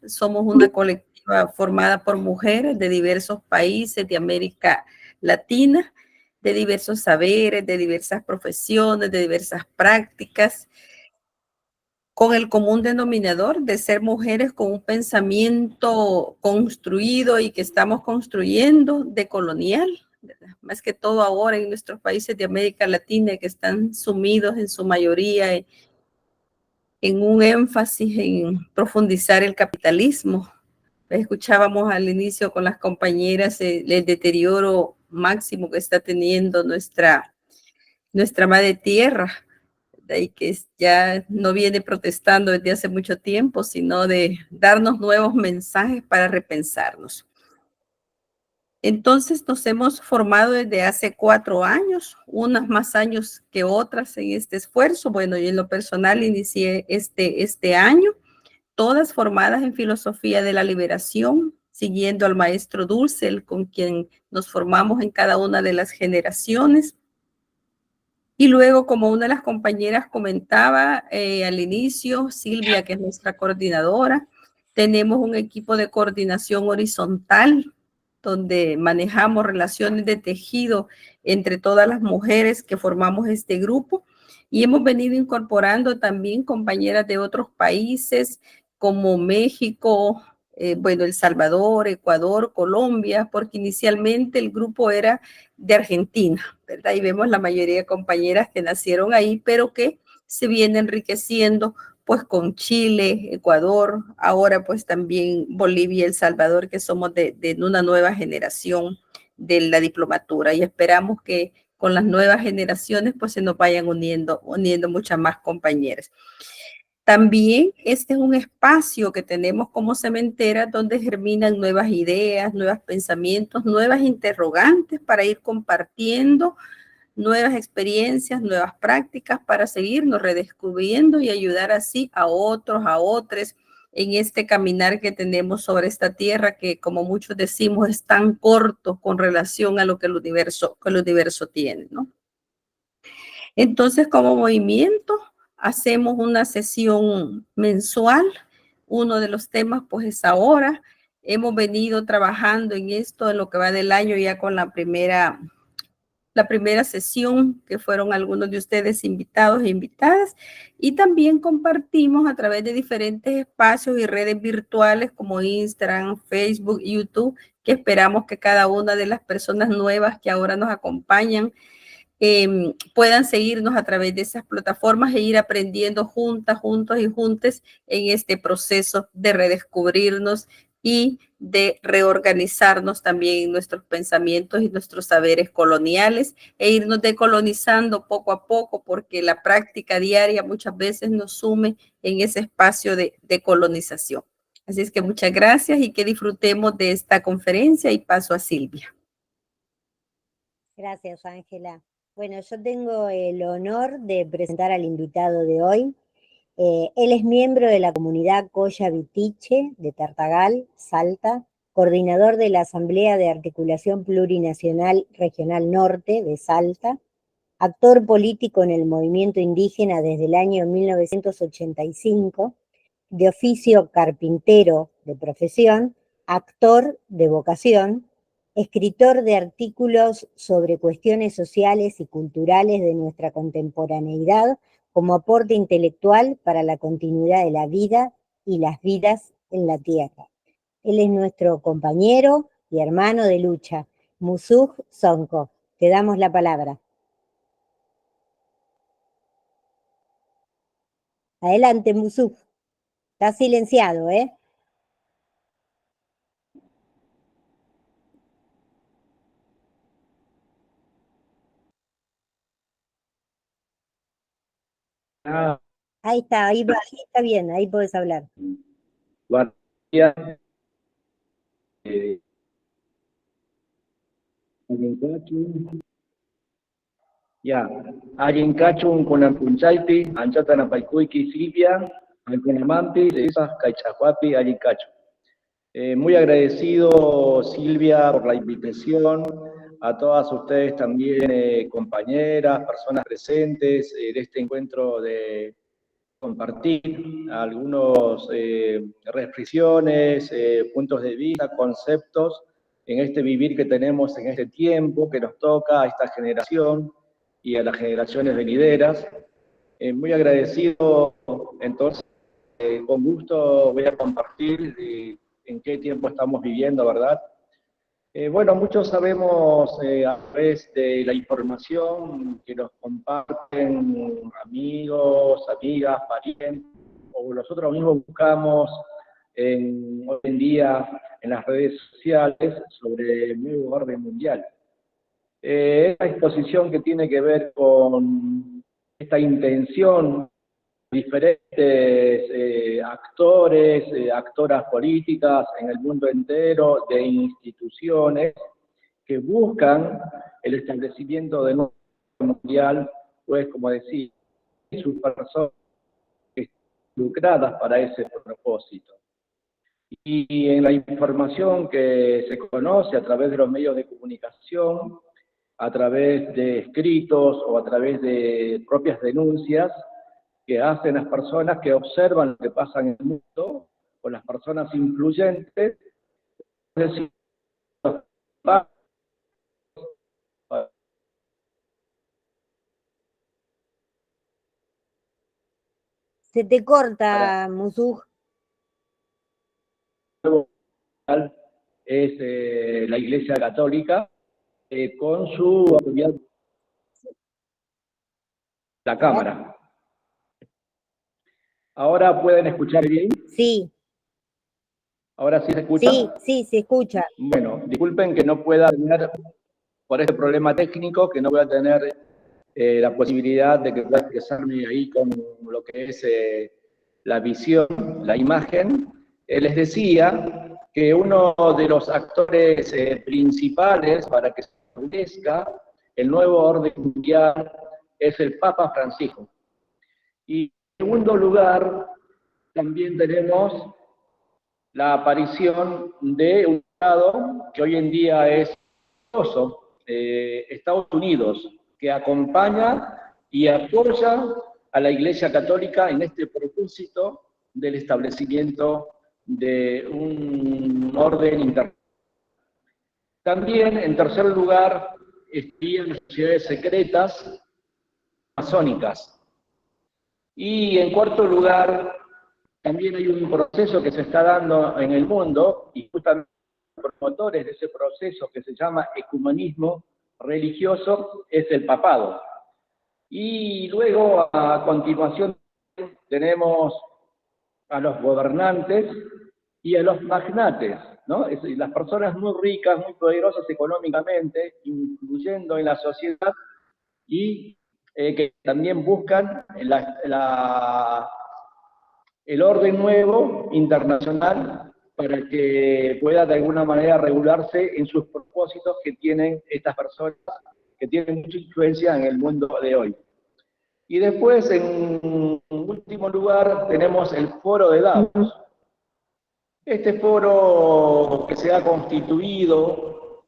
Somos una colectiva formada por mujeres de diversos países de América Latina, de diversos saberes, de diversas profesiones, de diversas prácticas, con el común denominador de ser mujeres con un pensamiento construido y que estamos construyendo decolonial, ¿verdad? Más que todo ahora en nuestros países de América Latina que están sumidos en su mayoría en un énfasis en profundizar el capitalismo. Escuchábamos al inicio con las compañeras el deterioro máximo que está teniendo nuestra madre tierra, y que ya no viene protestando desde hace mucho tiempo, sino de darnos nuevos mensajes para repensarnos. Entonces nos hemos formado desde hace 4 años, unas más años que otras en este esfuerzo. Bueno, yo en lo personal inicié este año, todas formadas en filosofía de la liberación, siguiendo al maestro Dussel, con quien nos formamos en cada una de las generaciones. Y luego, como una de las compañeras comentaba al inicio, Silvia, que es nuestra coordinadora, tenemos un equipo de coordinación horizontal, donde manejamos relaciones de tejido entre todas las mujeres que formamos este grupo. Y hemos venido incorporando también compañeras de otros países como México, bueno, El Salvador, Ecuador, Colombia, porque inicialmente el grupo era de Argentina, ¿verdad? Y vemos la mayoría de compañeras que nacieron ahí, pero que se viene enriqueciendo pues con Chile, Ecuador, ahora pues también Bolivia y El Salvador, que somos de una nueva generación de la diplomatura, y esperamos que con las nuevas generaciones pues se nos vayan uniendo muchas más compañeras. También este es un espacio que tenemos como Cementera donde germinan nuevas ideas, nuevos pensamientos, nuevas interrogantes para ir compartiendo nuevas experiencias, nuevas prácticas para seguirnos redescubriendo y ayudar así a otros, a otros en este caminar que tenemos sobre esta tierra que, como muchos decimos, es tan corto con relación a lo que el universo tiene, ¿no? Entonces, como movimiento, hacemos una sesión mensual. Uno de los temas, pues, es ahora. Hemos venido trabajando en esto en lo que va del año ya con la primera sesión, que fueron algunos de ustedes invitados e invitadas, y también compartimos a través de diferentes espacios y redes virtuales como Instagram, Facebook, YouTube, que esperamos que cada una de las personas nuevas que ahora nos acompañan puedan seguirnos a través de esas plataformas e ir aprendiendo juntas, juntos y juntes en este proceso de redescubrirnos y de reorganizarnos también en nuestros pensamientos y nuestros saberes coloniales e irnos decolonizando poco a poco, porque la práctica diaria muchas veces nos sume en ese espacio de colonización. Así es que muchas gracias y que disfrutemos de esta conferencia, y paso a Silvia. Gracias, Ángela. Bueno, yo tengo el honor de presentar al invitado de hoy. Él es miembro de la comunidad Colla Vitiche de Tartagal, Salta, coordinador de la Asamblea de Articulación Plurinacional Regional Norte de Salta, actor político en el movimiento indígena desde el año 1985, de oficio carpintero de profesión, actor de vocación, escritor de artículos sobre cuestiones sociales y culturales de nuestra contemporaneidad como aporte intelectual para la continuidad de la vida y las vidas en la tierra. Él es nuestro compañero y hermano de lucha, Musug Sonko. Te damos la palabra. Adelante, Musug. Está silenciado, ¿eh? Ahí está, ahí está bien, ahí podés hablar. Buenos días. Ya, Ayincachu con la Punchaipi, Anchatana Paikuiki Silvia, Alcunamanti, Lesas, Caichahuapi, Ayincachu. Muy agradecido, Silvia, por la invitación, a todas ustedes también, compañeras, personas presentes de este encuentro de compartir algunas reflexiones, puntos de vista, conceptos en este vivir que tenemos en este tiempo que nos toca a esta generación y a las generaciones venideras. Muy agradecido, entonces, con gusto voy a compartir en qué tiempo estamos viviendo, ¿verdad? Bueno, muchos sabemos a través de la información que nos comparten amigos, amigas, parientes, o nosotros mismos buscamos hoy en día en las redes sociales sobre el nuevo orden mundial. Esta exposición que tiene que ver con esta intención de diferentes actores, actoras políticas en el mundo entero, de instituciones que buscan el establecimiento de un orden mundial, pues como decía, sus personas involucradas para ese propósito. Y en la información que se conoce a través de los medios de comunicación, a través de escritos o a través de propias denuncias que hacen las personas que observan lo que pasa en el mundo, o las personas influyentes, es decir, Se te corta, Musuj. es la Iglesia Católica con su autoridad, la Cámara. ¿Ahora pueden escuchar bien? Sí. ¿Ahora sí se escucha? Sí, sí, se escucha. Bueno, disculpen que no pueda tener, por este problema técnico, que no voy a tener la posibilidad de que pueda expresarme ahí con lo que es la visión, la imagen. Les decía que uno de los actores principales para que se establezca el nuevo orden mundial es el Papa Francisco. Y en segundo lugar, también tenemos la aparición de un Estado que hoy en día es Estados Unidos, que acompaña y apoya a la Iglesia Católica en este propósito del establecimiento de un orden internacional. También, en tercer lugar, estarían las sociedades secretas masónicas. Y en cuarto lugar, también hay un proceso que se está dando en el mundo, y justamente los promotores de ese proceso que se llama ecumenismo religioso es el papado. Y luego, a continuación, tenemos a los gobernantes y a los magnates, ¿no? Es decir, las personas muy ricas, muy poderosas económicamente, influyendo en la sociedad y que también buscan el orden nuevo internacional para que pueda de alguna manera regularse en sus propósitos que tienen estas personas, que tienen mucha influencia en el mundo de hoy. Y después, en último lugar, tenemos el Foro de Davos. Este foro que se ha constituido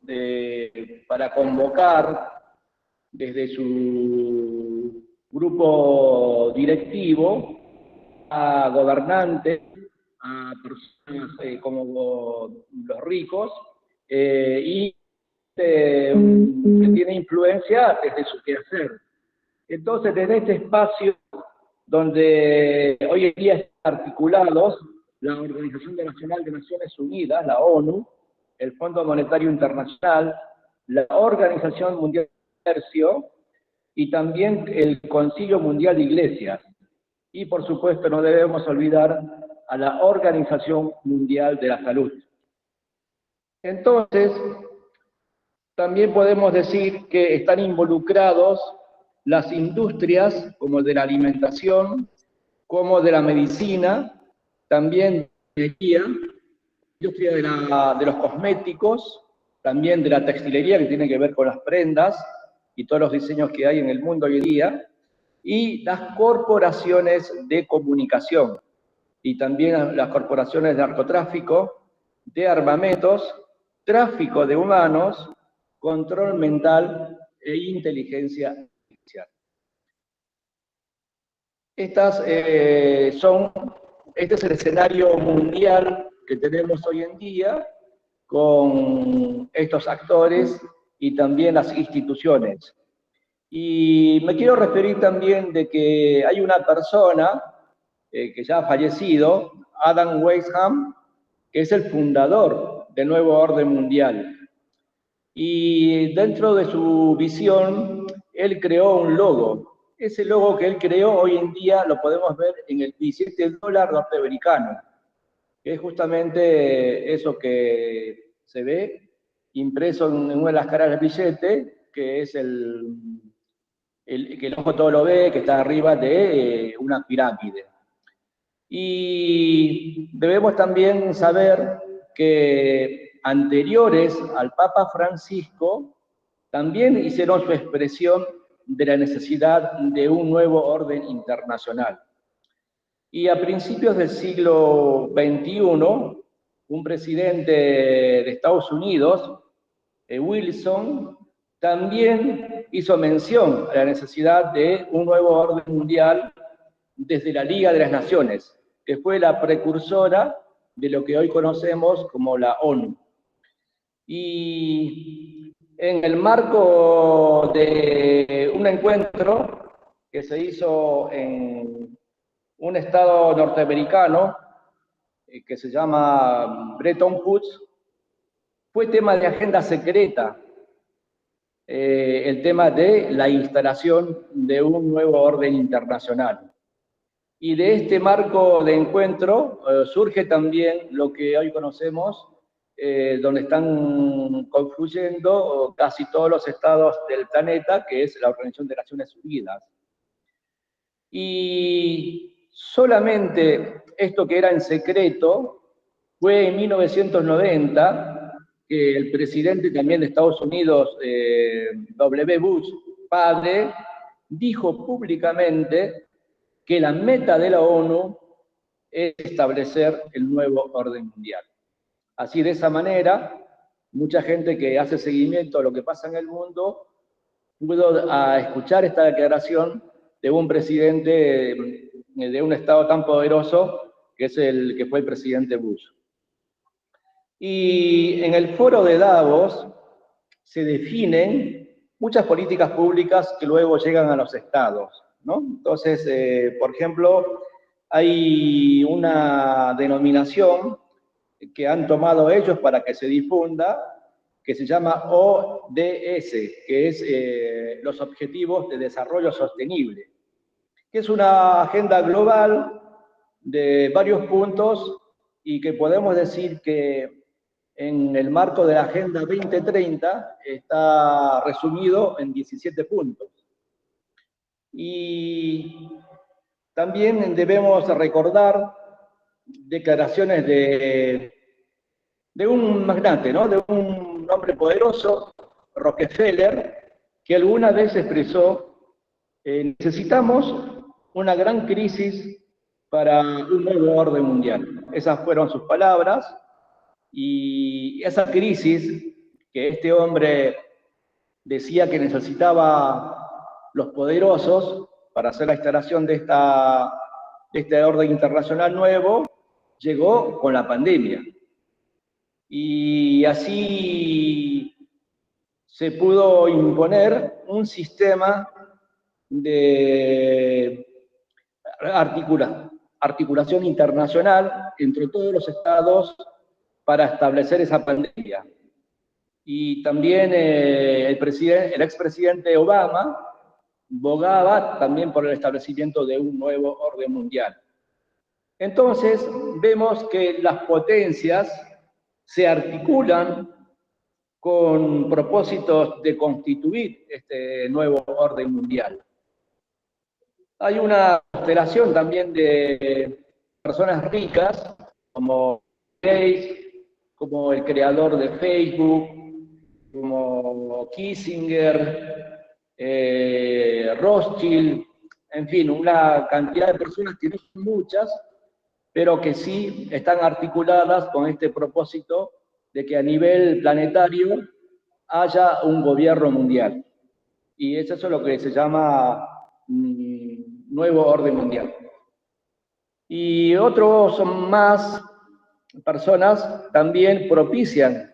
para convocar desde su grupo directivo a gobernantes, a personas como los ricos, y que tiene influencia desde su quehacer. Entonces, desde este espacio donde hoy en día están articulados la Organización Nacional de Naciones Unidas, la ONU, el Fondo Monetario Internacional, la Organización Mundial de Comercio y también el Concilio Mundial de Iglesias. Y por supuesto no debemos olvidar a la Organización Mundial de la Salud. Entonces, también podemos decir que están involucrados las industrias como de la alimentación, como de la medicina, también de la industria de los cosméticos, también de la textilería que tiene que ver con las prendas y todos los diseños que hay en el mundo hoy en día, y las corporaciones de comunicación, y también las corporaciones de narcotráfico, de armamentos, tráfico de humanos, control mental e inteligencia artificial. Este es el escenario mundial que tenemos hoy en día con estos actores y también las instituciones. Y me quiero referir también de que hay una persona que ya ha fallecido, Adam Weishaupt, que es el fundador del nuevo orden mundial. Y dentro de su visión, él creó un logo. Ese logo que él creó hoy en día lo podemos ver en el $17 norteamericano, que es justamente eso que se ve impreso en una de las caras del billete, que es que el ojo todo lo ve, que está arriba de una pirámide. Y debemos también saber que anteriores al Papa Francisco también hicieron su expresión de la necesidad de un nuevo orden internacional. Y a principios del siglo XXI, un presidente de Estados Unidos, Wilson, también hizo mención a la necesidad de un nuevo orden mundial desde la Liga de las Naciones, que fue la precursora de lo que hoy conocemos como la ONU. Y en el marco de un encuentro que se hizo en un estado norteamericano que se llama Bretton Woods, fue tema de agenda secreta el tema de la instalación de un nuevo orden internacional. Y de este marco de encuentro surge también lo que hoy conocemos, donde están confluyendo casi todos los estados del planeta, que es la Organización de Naciones Unidas. Y solamente esto que era en secreto fue en 1990 que el presidente también de Estados Unidos, W. Bush, padre, dijo públicamente que la meta de la ONU es establecer el nuevo orden mundial. Así, de esa manera, mucha gente que hace seguimiento a lo que pasa en el mundo pudo escuchar esta declaración de un presidente de un estado tan poderoso que es el que fue el presidente Bush. Y en el foro de Davos se definen muchas políticas públicas que luego llegan a los estados, ¿no? Entonces, por ejemplo, hay una denominación que han tomado ellos para que se difunda, que se llama ODS, que es los Objetivos de Desarrollo Sostenible, que es una agenda global de varios puntos y que podemos decir que en el marco de la Agenda 2030 está resumido en 17 puntos. Y también debemos recordar declaraciones de un magnate, ¿no? De un hombre poderoso, Rockefeller, que alguna vez expresó, necesitamos una gran crisis para un nuevo orden mundial. Esas fueron sus palabras, y esa crisis que este hombre decía que necesitaba los poderosos para hacer la instalación de este orden internacional nuevo, llegó con la pandemia. Y así se pudo imponer un sistema de articulación internacional entre todos los estados para establecer esa pandemia. Y también el expresidente Obama bogaba también por el establecimiento de un nuevo orden mundial. Entonces, vemos que las potencias se articulan con propósitos de constituir este nuevo orden mundial. Hay una constelación también de personas ricas, como Gates, como el creador de Facebook, como Kissinger, Rothschild, en fin, una cantidad de personas que no son muchas, pero que sí están articuladas con este propósito de que a nivel planetario haya un gobierno mundial. Y eso es lo que se llama nuevo orden mundial. Y otros más personas también propician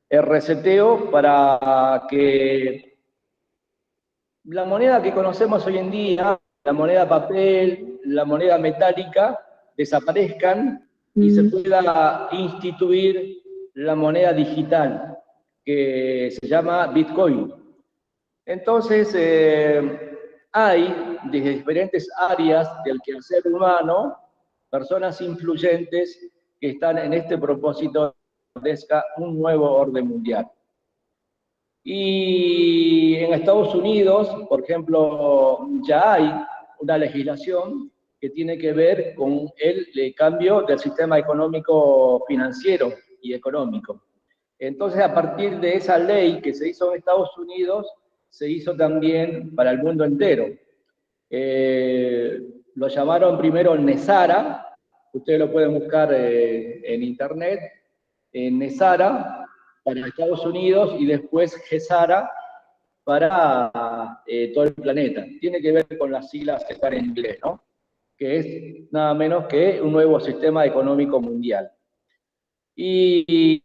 el reseteo para que la moneda que conocemos hoy en día, la moneda papel, la moneda metálica, desaparezcan y se pueda instituir la moneda digital, que se llama Bitcoin. Entonces, hay desde diferentes áreas del quehacer humano personas influyentes que están en este propósito de un nuevo orden mundial. Y en Estados Unidos, por ejemplo, ya hay una legislación que tiene que ver con el cambio del sistema económico financiero y económico. Entonces, a partir de esa ley que se hizo en Estados Unidos, se hizo también para el mundo entero. Lo llamaron primero NESARA, ustedes lo pueden buscar en internet, NESARA para Estados Unidos y después GESARA para todo el planeta. Tiene que ver con las siglas que están en inglés, ¿no? Que es nada menos que un nuevo sistema económico mundial. Y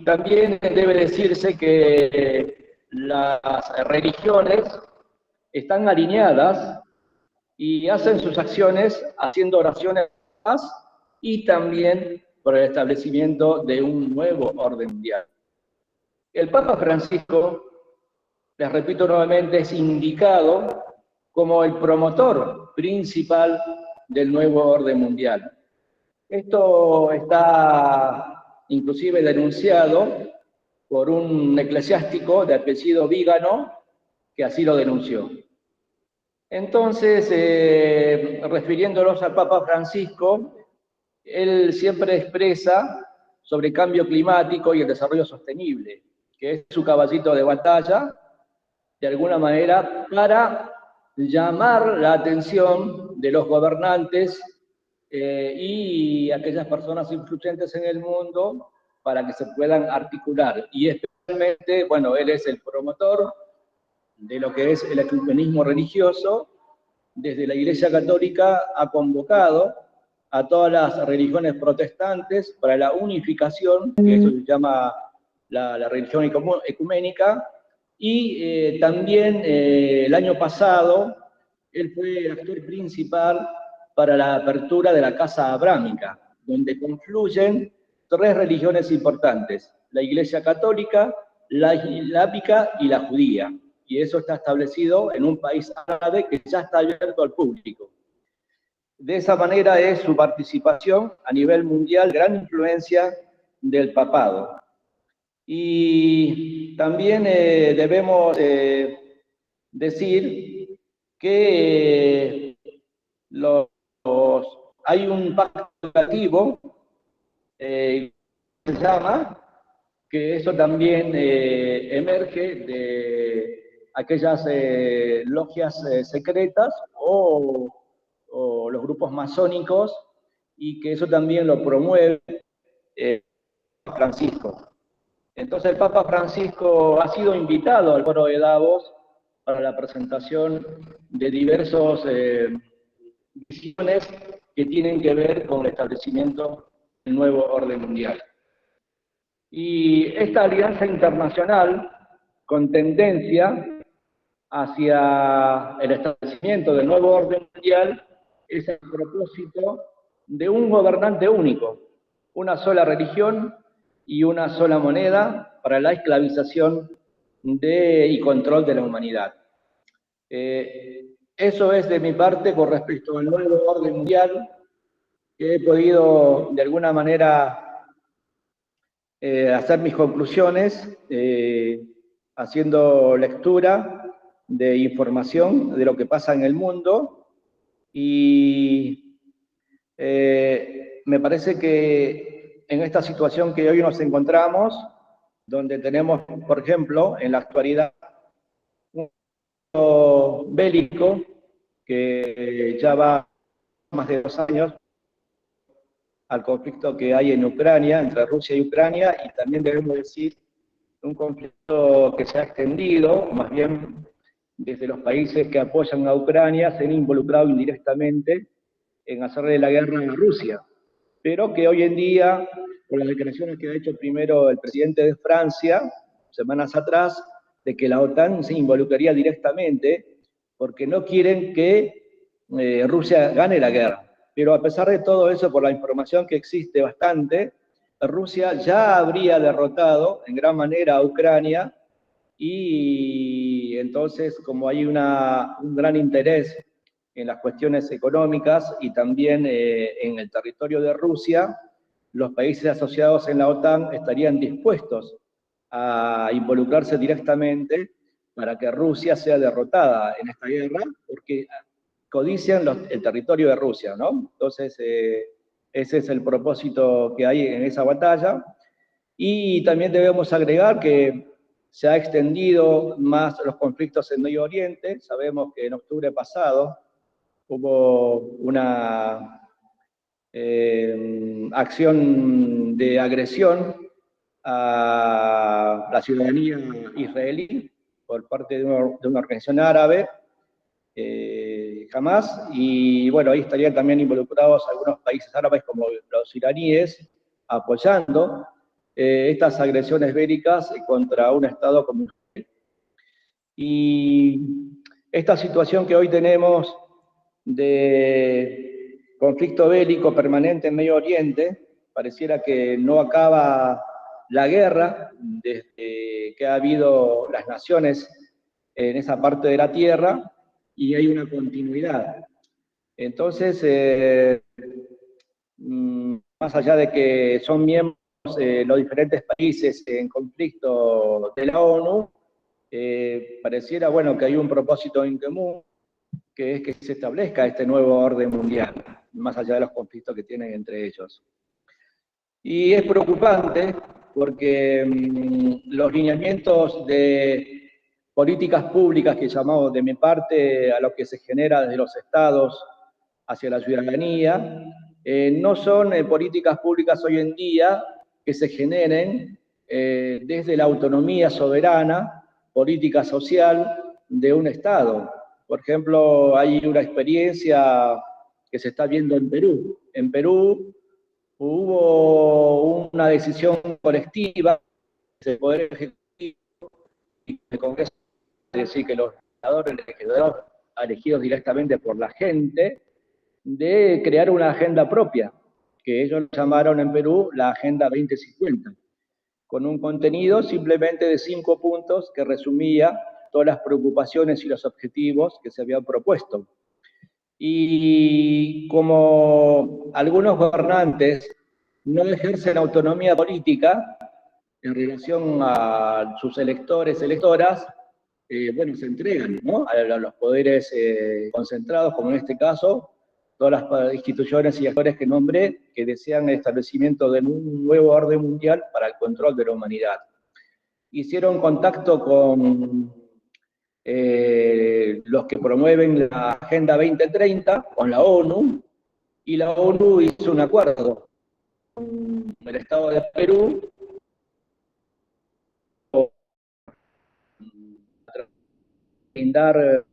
también debe decirse que las religiones están alineadas y hacen sus acciones haciendo oraciones y también por el establecimiento de un nuevo orden mundial. El Papa Francisco, les repito nuevamente, es indicado como el promotor principal del nuevo orden mundial. Esto está inclusive denunciado por un eclesiástico de apellido Vígano, que así lo denunció. Entonces, refiriéndonos al Papa Francisco, él siempre expresa sobre cambio climático y el desarrollo sostenible, que es su caballito de batalla, de alguna manera, para llamar la atención de los gobernantes y aquellas personas influyentes en el mundo para que se puedan articular. Y especialmente, bueno, él es el promotor de lo que es el ecumenismo religioso. Desde la Iglesia Católica ha convocado a todas las religiones protestantes para la unificación, que eso se llama la religión ecuménica, y también el año pasado él fue el actor principal para la apertura de la Casa Abrámica, donde confluyen tres religiones importantes: la Iglesia Católica, la islámica y la judía. Y eso está establecido en un país árabe que ya está abierto al público. De esa manera es su participación a nivel mundial, gran influencia del papado. Y también debemos decir que hay un pacto educativo que se llama, que eso también emerge de aquellas logias secretas o los grupos masónicos, y que eso también lo promueve Francisco. Entonces el Papa Francisco ha sido invitado al foro de Davos para la presentación de diversas visiones que tienen que ver con el establecimiento del nuevo orden mundial. Y esta alianza internacional, con tendencia hacia el establecimiento del nuevo orden mundial, es el propósito de un gobernante único, una sola religión y una sola moneda para la esclavización y control de la humanidad. Eso es de mi parte con respecto al nuevo orden mundial, que he podido de alguna manera hacer mis conclusiones haciendo lectura de información de lo que pasa en el mundo, y me parece que en esta situación que hoy nos encontramos, donde tenemos, por ejemplo, en la actualidad, un bélico que ya va más de 2 años al conflicto que hay en Ucrania, entre Rusia y Ucrania, y también debemos decir un conflicto que se ha extendido, más bien desde los países que apoyan a Ucrania, se han involucrado indirectamente en hacerle la guerra a Rusia, pero que hoy en día, por las declaraciones que ha hecho primero el presidente de Francia, semanas atrás, de que la OTAN se involucraría directamente, porque no quieren que Rusia gane la guerra. Pero a pesar de todo eso, por la información que existe bastante, Rusia ya habría derrotado en gran manera a Ucrania, y entonces, como hay un gran interés en las cuestiones económicas y también en el territorio de Rusia, los países asociados en la OTAN estarían dispuestos a involucrarse directamente para que Rusia sea derrotada en esta guerra, porque codician el territorio de Rusia, ¿no? Entonces, ese es el propósito que hay en esa batalla. Y también debemos agregar que se ha extendido más los conflictos en Medio Oriente. Sabemos que en octubre pasado hubo una acción de agresión a la ciudadanía israelí por parte de una organización árabe, Hamas, y bueno, ahí estarían también involucrados algunos países árabes como los iraníes, apoyando estas agresiones bélicas contra un Estado como Israel. Y esta situación que hoy tenemos de conflicto bélico permanente en Medio Oriente, pareciera que no acaba la guerra desde que ha habido las naciones en esa parte de la tierra, y hay una continuidad. Entonces, más allá de que son miembros los diferentes países en conflicto de la ONU, pareciera, bueno, que hay un propósito en común, que es que se establezca este nuevo orden mundial, más allá de los conflictos que tienen entre ellos. Y es preocupante porque los lineamientos de políticas públicas que llamamos de mi parte a lo que se genera desde los estados hacia la ciudadanía, no son políticas públicas hoy en día que se generen desde la autonomía soberana, política social de un Estado. Por ejemplo, hay una experiencia que se está viendo en Perú. En Perú hubo una decisión colectiva del Poder Ejecutivo y del Congreso, es decir, que los legisladores elegidos directamente por la gente, de crear una agenda propia, que ellos llamaron en Perú la Agenda 2050, con un contenido simplemente de 5 puntos que resumía todas las preocupaciones y los objetivos que se habían propuesto. Y como algunos gobernantes no ejercen autonomía política en relación a sus electores, electoras, bueno, se entregan, ¿no?, a los poderes concentrados, como en este caso, todas las instituciones y actores que nombré, que desean el establecimiento de un nuevo orden mundial para el control de la humanidad. Hicieron contacto con los que promueven la Agenda 2030, con la ONU, y la ONU hizo un acuerdo con el Estado de Perú brindar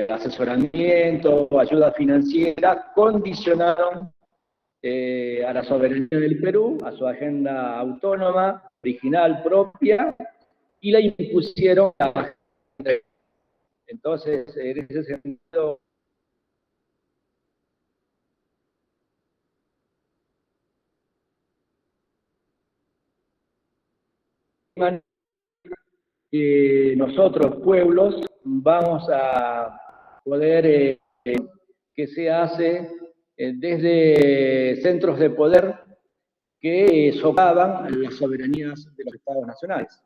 asesoramiento, ayuda financiera, condicionaron a la soberanía del Perú, a su agenda autónoma, original, propia, y la impusieron a la agenda. Entonces, en ese sentido, nosotros, pueblos, vamos a poder, que se hace desde centros de poder que socavan las soberanías de los estados nacionales.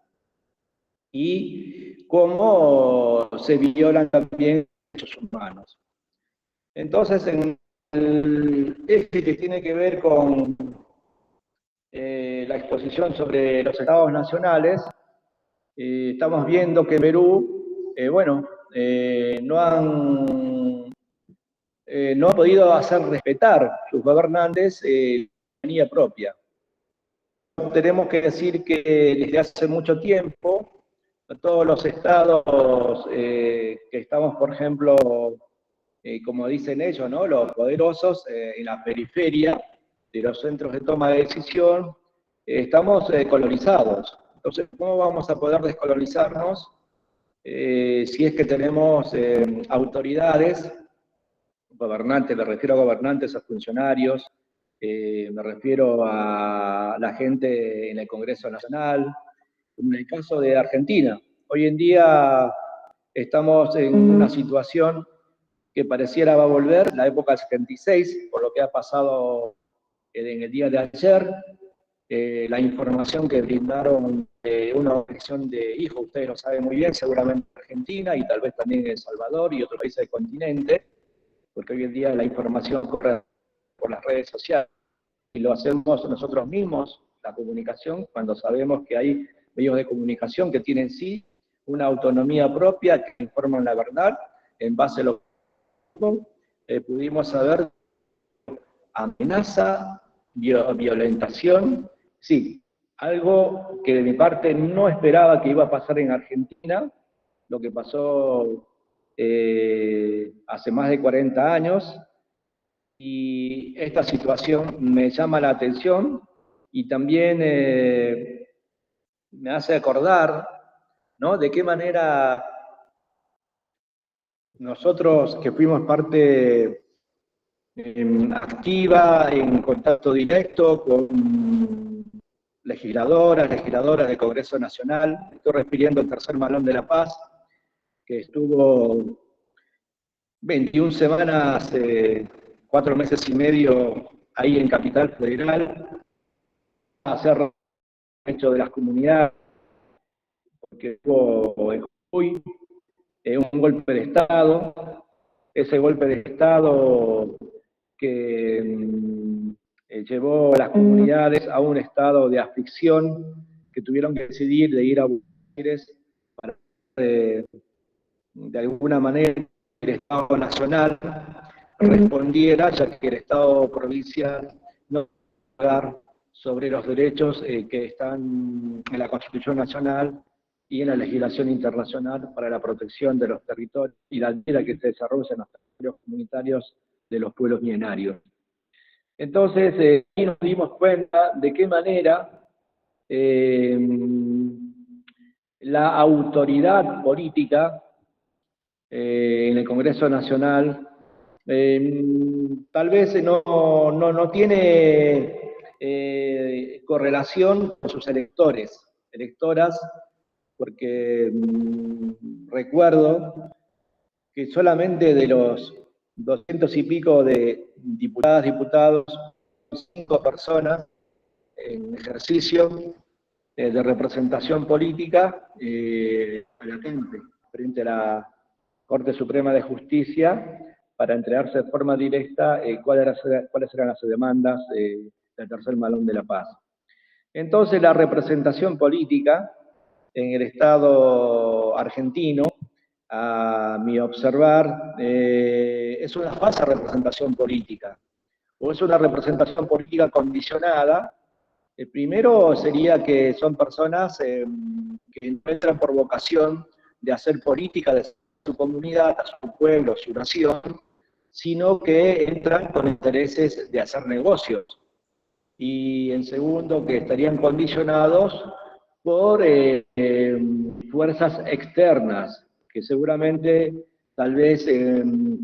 Y cómo se violan también los derechos humanos. Entonces, en el eje que tiene que ver con la exposición sobre los estados nacionales, estamos viendo que Perú, no han podido hacer respetar sus gobernantes la soberanía propia. Tenemos que decir que desde hace mucho tiempo todos los estados que estamos, por ejemplo, como dicen ellos, ¿no? Los poderosos en la periferia de los centros de toma de decisión, estamos colonizados. Entonces, ¿cómo vamos a poder descolonizarnos si es que tenemos autoridades, gobernantes, me refiero a gobernantes, a funcionarios, me refiero a la gente en el Congreso Nacional, en el caso de Argentina? Hoy en día estamos en una situación que pareciera va a volver, la época del 76, por lo que ha pasado en el día de ayer, la información que brindaron de una objeción de hijos, ustedes lo saben muy bien, seguramente Argentina y tal vez también El Salvador y otros países del continente, porque hoy en día la información corre por las redes sociales y lo hacemos nosotros mismos, la comunicación, cuando sabemos que hay medios de comunicación que tienen sí una autonomía propia, que informan la verdad, en base a lo que pudimos saber, amenaza, violentación, sí, algo que de mi parte no esperaba que iba a pasar en Argentina, lo que pasó hace más de 40 años, y esta situación me llama la atención y también me hace acordar, ¿no?, de qué manera nosotros que fuimos parte activa, en contacto directo con legisladoras del Congreso Nacional, estoy refiriendo al Tercer Malón de la Paz, que estuvo 21 semanas, 4 meses y medio ahí en Capital Federal, a hacer hecho de las comunidades, porque hubo en Jujuy un golpe de Estado, ese golpe de Estado que llevó a las comunidades a un estado de aflicción, que tuvieron que decidir de ir a Buenos Aires para de alguna manera el Estado Nacional respondiera, ya que el Estado provincial no puede hablar sobre los derechos que están en la Constitución Nacional y en la legislación internacional para la protección de los territorios y la vida que se desarrolla en los territorios comunitarios de los pueblos milenarios. Entonces, ahí nos dimos cuenta de qué manera la autoridad política en el Congreso Nacional tal vez no tiene correlación con sus electores, electoras, porque recuerdo que solamente de los 200 y pico de diputadas, diputados, 5 personas en ejercicio de representación política latente frente a la Corte Suprema de Justicia para entregarse de forma directa cuáles eran las demandas del Tercer Malón de la Paz. Entonces la representación política en el Estado argentino, a mi observar, es una falsa representación política, o es una representación política condicionada. El primero sería que son personas que entran por vocación de hacer política de su comunidad, a su pueblo, a su nación, sino que entran con intereses de hacer negocios. Y en segundo, que estarían condicionados por fuerzas externas, que seguramente tal vez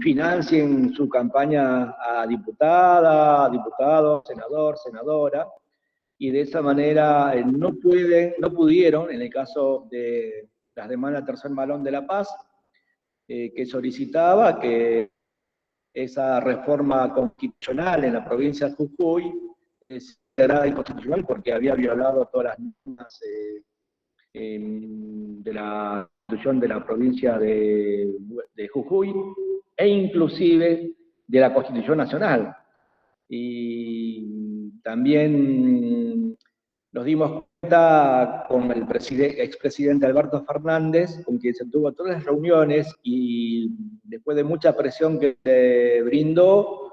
financien su campaña a diputada, diputado, senador, senadora, y de esa manera no pudieron, en el caso de las demandas del Tercer Malón de la Paz, que solicitaba que esa reforma constitucional en la provincia de Jujuy era inconstitucional porque había violado todas las normas de la Constitución de la provincia de Jujuy e inclusive de la Constitución Nacional. Y también nos dimos cuenta con el expresidente Alberto Fernández, con quien se tuvo todas las reuniones, y después de mucha presión que le brindó,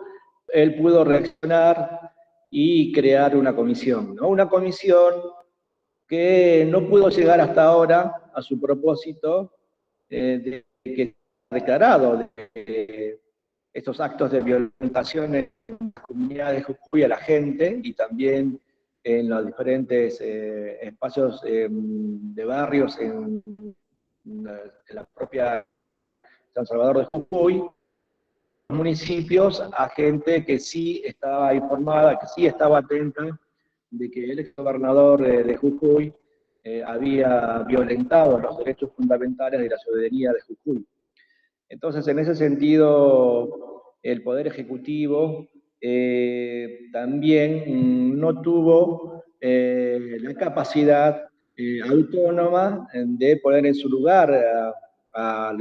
él pudo reaccionar y crear una comisión, ¿no? Una comisión que no pudo llegar hasta ahora a su propósito de que ha declarado de estos actos de violentación en la comunidad de Jujuy a la gente y también en los diferentes espacios de barrios en la propia San Salvador de Jujuy, municipios, a gente que sí estaba informada, que sí estaba atenta de que el exgobernador de Jujuy había violentado los derechos fundamentales de la ciudadanía de Jujuy. Entonces, en ese sentido, el Poder Ejecutivo también no tuvo la capacidad autónoma de poner en su lugar al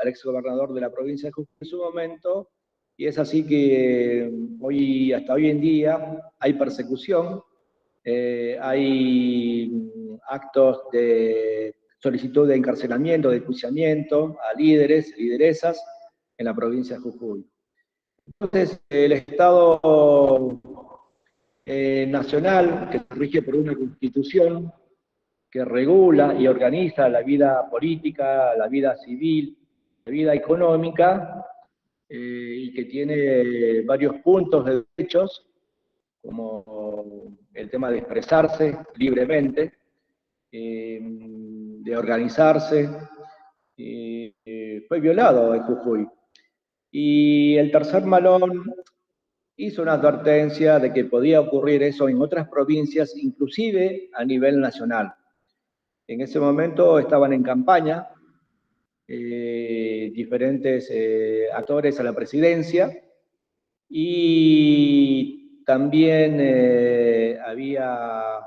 exgobernador de la provincia de Jujuy en su momento, y es así que hasta hoy en día hay persecución, hay actos de solicitud de encarcelamiento, de enjuiciamiento a líderes, lideresas en la provincia de Jujuy. Entonces, el Estado nacional, que se rige por una constitución que regula y organiza la vida política, la vida civil, la vida económica, y que tiene varios puntos de derechos, como el tema de expresarse libremente, de organizarse, fue violado en Jujuy. Y el Tercer Malón hizo una advertencia de que podía ocurrir eso en otras provincias, inclusive a nivel nacional. En ese momento estaban en campaña diferentes actores a la presidencia, y también había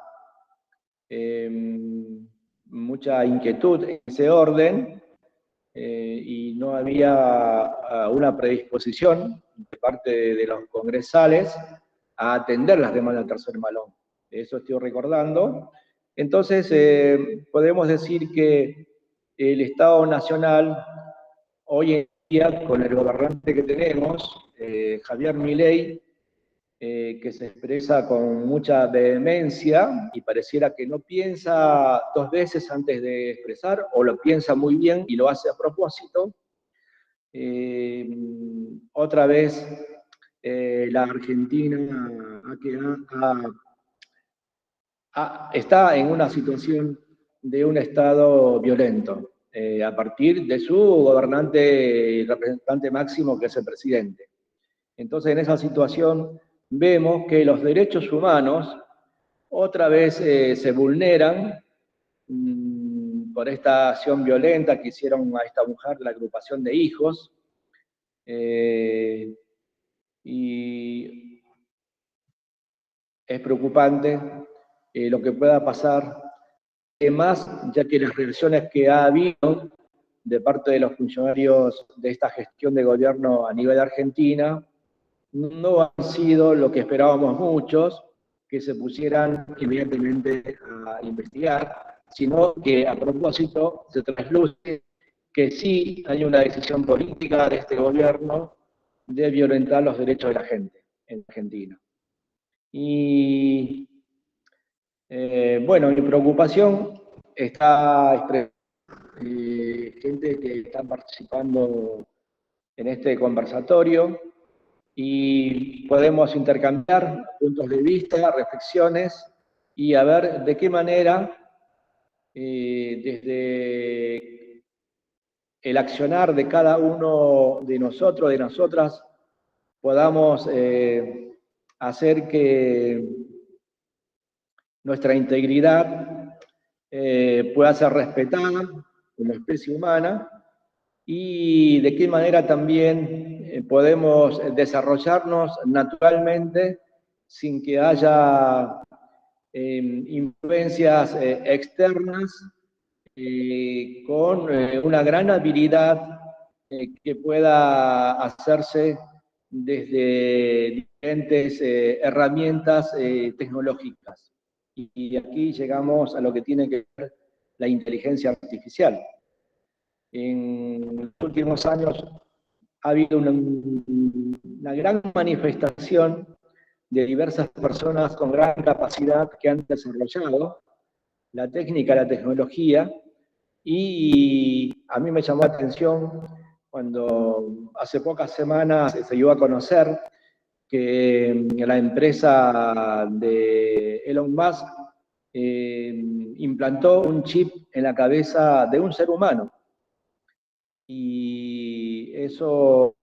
mucha inquietud en ese orden, y no había una predisposición de parte de los congresales a atender las demandas del Tercer Malón. Eso estoy recordando. Entonces, podemos decir que el Estado Nacional, hoy en día, con el gobernante que tenemos, Javier Milei, que se expresa con mucha vehemencia y pareciera que no piensa dos veces antes de expresar, o lo piensa muy bien y lo hace a propósito. Otra vez la Argentina está en una situación de un Estado violento, a partir de su gobernante y representante máximo, que es el presidente. Entonces, en esa situación vemos que los derechos humanos otra vez se vulneran por esta acción violenta que hicieron a esta mujer de la agrupación de hijos, y es preocupante lo que pueda pasar, además, ya que las reacciones que ha habido de parte de los funcionarios de esta gestión de gobierno a nivel de Argentina no han sido lo que esperábamos muchos, que se pusieran inmediatamente a investigar, sino que a propósito se trasluce que sí hay una decisión política de este gobierno de violentar los derechos de la gente en Argentina. Y bueno, mi preocupación está expresada gente que está participando en este conversatorio, y podemos intercambiar puntos de vista, reflexiones, y a ver de qué manera desde el accionar de cada uno de nosotros, de nosotras, podamos hacer que nuestra integridad pueda ser respetada como especie humana, y de qué manera también podemos desarrollarnos naturalmente sin que haya influencias externas, con una gran habilidad que pueda hacerse desde diferentes herramientas tecnológicas. Y aquí llegamos a lo que tiene que ver la inteligencia artificial. En los últimos años ha habido una gran manifestación de diversas personas con gran capacidad que han desarrollado la técnica, la tecnología, y a mí me llamó la atención cuando hace pocas semanas se dio a conocer que la empresa de Elon Musk implantó un chip en la cabeza de un ser humano. Y eso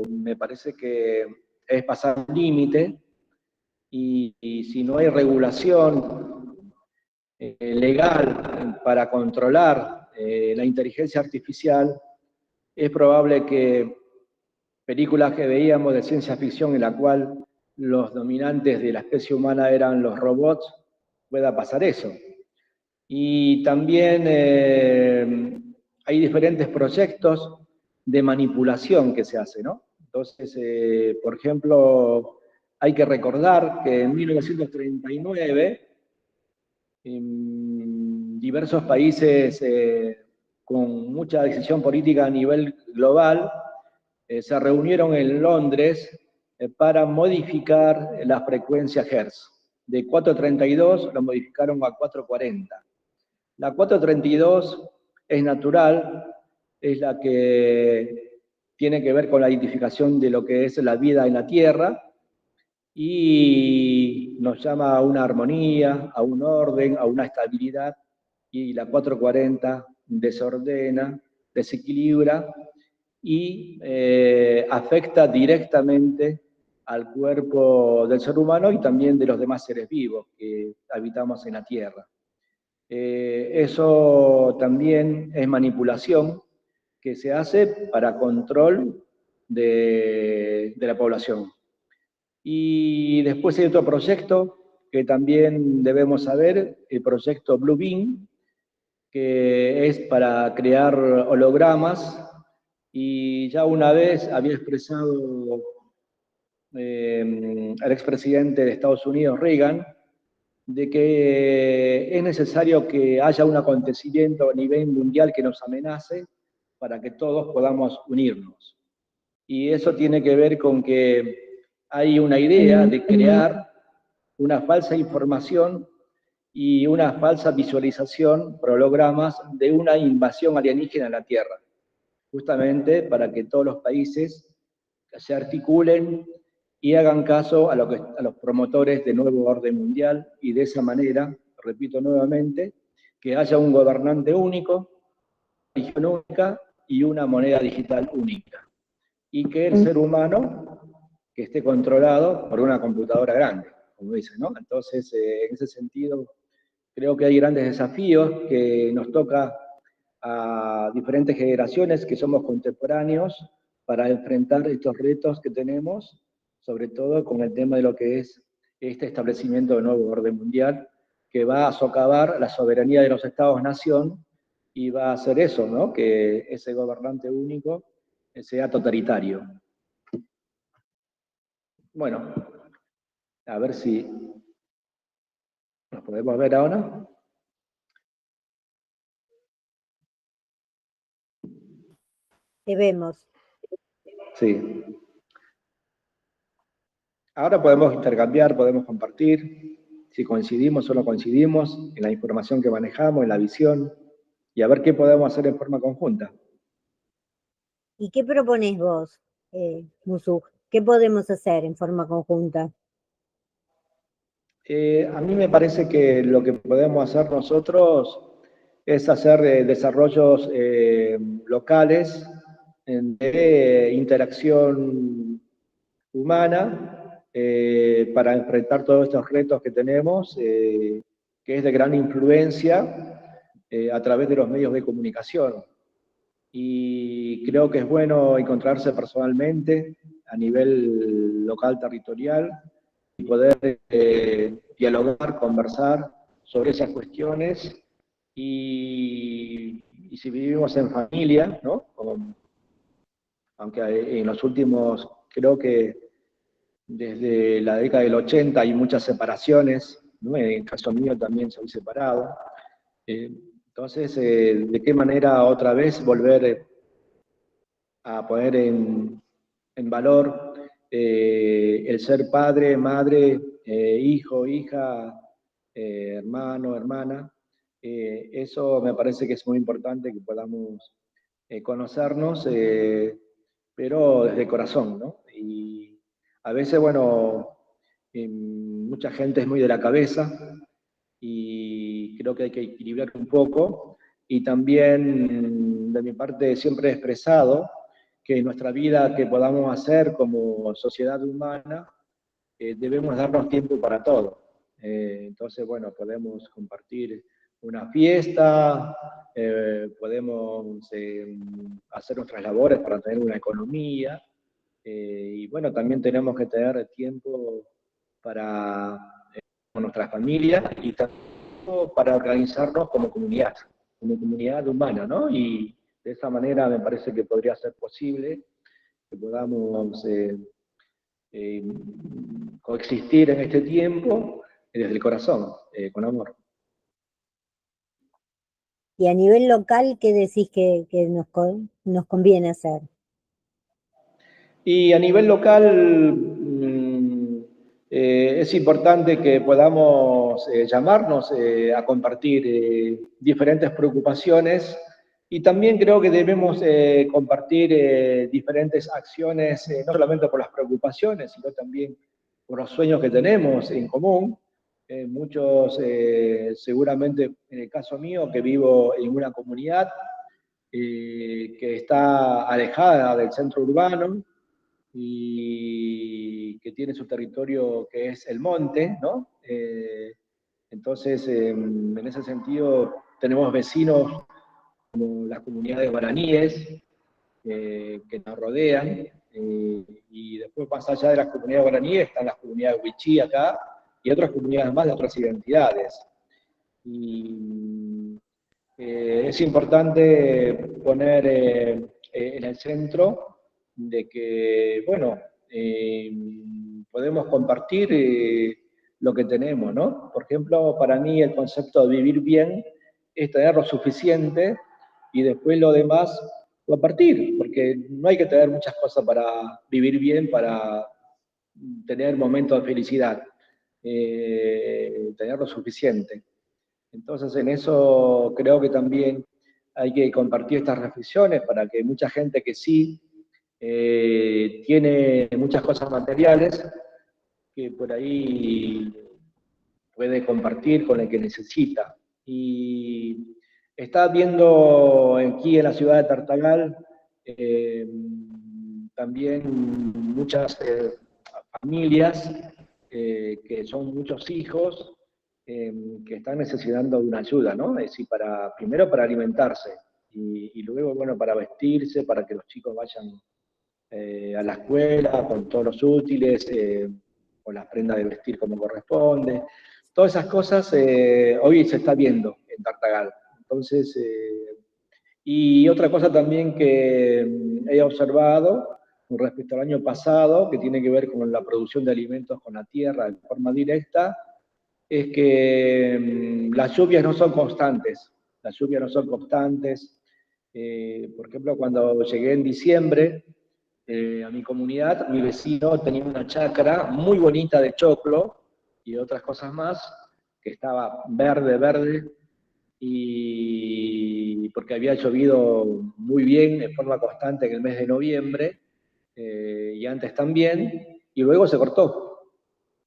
me parece que es pasar un límite, y si no hay regulación legal para controlar la inteligencia artificial, es probable que películas que veíamos de ciencia ficción en la cual los dominantes de la especie humana eran los robots, pueda pasar eso. Y también hay diferentes proyectos de manipulación que se hacen, ¿no? Entonces, por ejemplo, hay que recordar que en 1939, en diversos países con mucha decisión política a nivel global, se reunieron en Londres para modificar las frecuencias Hertz. De 432 lo modificaron a 440. La 432 es natural, es la que tiene que ver con la identificación de lo que es la vida en la Tierra, y nos llama a una armonía, a un orden, a una estabilidad, y la 440 desordena, desequilibra y afecta directamente al cuerpo del ser humano y también de los demás seres vivos que habitamos en la Tierra. Eso también es manipulación que se hace para control de la población. Y después hay otro proyecto que también debemos saber, el proyecto Blue Beam, que es para crear hologramas, y ya una vez había expresado el expresidente de Estados Unidos, Reagan, de que es necesario que haya un acontecimiento a nivel mundial que nos amenace para que todos podamos unirnos. Y eso tiene que ver con que hay una idea de crear una falsa información y una falsa visualización por hologramas de una invasión alienígena a la Tierra, justamente para que todos los países se articulen y hagan caso a los promotores de nuevo orden mundial, y de esa manera, repito nuevamente, que haya un gobernante único, una religión única y una moneda digital única, y que el ser humano que esté controlado por una computadora grande, como dicen, ¿no? Entonces, en ese sentido, creo que hay grandes desafíos que nos toca a diferentes generaciones que somos contemporáneos para enfrentar estos retos que tenemos, sobre todo con el tema de lo que es este establecimiento de nuevo orden mundial, que va a socavar la soberanía de los Estados-nación y va a hacer eso, ¿no? Que ese gobernante único sea totalitario. Bueno, a ver si nos podemos ver ahora. Te vemos. Sí. Ahora podemos intercambiar, podemos compartir, si coincidimos o no coincidimos en la información que manejamos, en la visión, y a ver qué podemos hacer en forma conjunta. ¿Y qué proponés vos, Musu? ¿Qué podemos hacer en forma conjunta? A mí me parece que lo que podemos hacer nosotros es hacer desarrollos locales de interacción humana para enfrentar todos estos retos que tenemos, que es de gran influencia a través de los medios de comunicación. Y creo que es bueno encontrarse personalmente a nivel local, territorial, y poder dialogar, conversar sobre esas cuestiones, y si vivimos en familia, ¿no? Aunque en los últimos, creo que desde la década del 80 hay muchas separaciones, ¿no? En el caso mío también soy separado. Entonces, ¿de qué manera otra vez volver a poner en valor el ser padre, madre, hijo, hija, hermano, hermana, Eso me parece que es muy importante que podamos conocernos, pero desde el corazón, ¿no? Y a veces, bueno, mucha gente es muy de la cabeza y creo que hay que equilibrar un poco. Y también, de mi parte, siempre he expresado que nuestra vida que podamos hacer como sociedad humana, debemos darnos tiempo para todo. Entonces, bueno, podemos compartir una fiesta, podemos hacer nuestras labores para tener una economía, y bueno, también tenemos que tener tiempo para nuestra familia y también para organizarnos como comunidad humana, ¿no? Y de esa manera me parece que podría ser posible que podamos eh, coexistir en este tiempo desde el corazón, con amor. Y a nivel local, ¿qué decís que nos conviene hacer? Y a nivel local, es importante que podamos llamarnos a compartir diferentes preocupaciones, y también creo que debemos compartir diferentes acciones, no solamente por las preocupaciones, sino también por los sueños que tenemos en común. Muchos, seguramente en el caso mío, que vivo en una comunidad que está alejada del centro urbano, y que tiene su territorio que es el monte, ¿no? Entonces, en ese sentido, tenemos vecinos como las comunidades guaraníes que nos rodean, y después más allá de las comunidades guaraníes están las comunidades wichí acá, y otras comunidades más de otras identidades. Y es importante poner en el centro de que, bueno, podemos compartir lo que tenemos, ¿no? Por ejemplo, para mí el concepto de vivir bien es tener lo suficiente y después lo demás compartir, porque no hay que tener muchas cosas para vivir bien, para tener momentos de felicidad, tener lo suficiente. Entonces, en eso creo que también hay que compartir estas reflexiones para que mucha gente que sí tiene muchas cosas materiales, que por ahí puede compartir con el que necesita. Y está viendo aquí en la ciudad de Tartagal también muchas familias que son muchos hijos, que están necesitando de una ayuda, ¿no? Es decir, primero para alimentarse y luego, bueno, para vestirse, para que los chicos vayan a la escuela con todos los útiles, con las prendas de vestir como corresponde. Todas esas cosas hoy se está viendo en Tartagal. Entonces, y otra cosa también que he observado con respecto al año pasado, que tiene que ver con la producción de alimentos con la tierra de forma directa, es que las lluvias no son constantes. Las lluvias no son constantes. Por ejemplo, cuando llegué en diciembre a mi comunidad, mi vecino tenía una chacra muy bonita de choclo y otras cosas más, que estaba verde, verde, y porque había llovido muy bien de forma constante en el mes de noviembre, y antes también, y luego se cortó.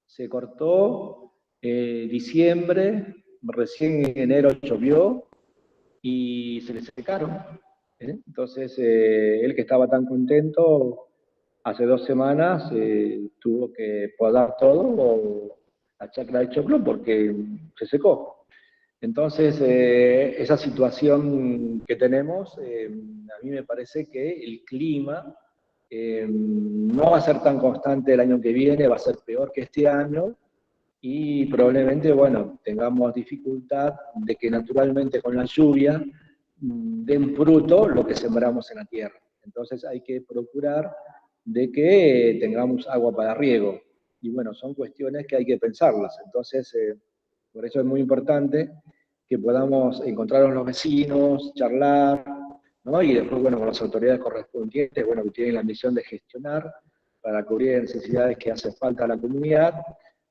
Se cortó diciembre, recién en enero llovió y se le secaron. Entonces, él que estaba tan contento, hace 2 semanas tuvo que podar todo o la chacra de choclo porque se secó. Entonces, esa situación que tenemos, a mí me parece que el clima no va a ser tan constante el año que viene, va a ser peor que este año, y probablemente, bueno, tengamos dificultad de que naturalmente con la lluvia den fruto lo que sembramos en la tierra. Entonces hay que procurar de que tengamos agua para riego. Y bueno, son cuestiones que hay que pensarlas. Entonces, por eso es muy importante que podamos encontrarnos los vecinos, charlar, ¿no? Y después, bueno, con las autoridades correspondientes, bueno, que tienen la misión de gestionar para cubrir las necesidades que hace falta a la comunidad,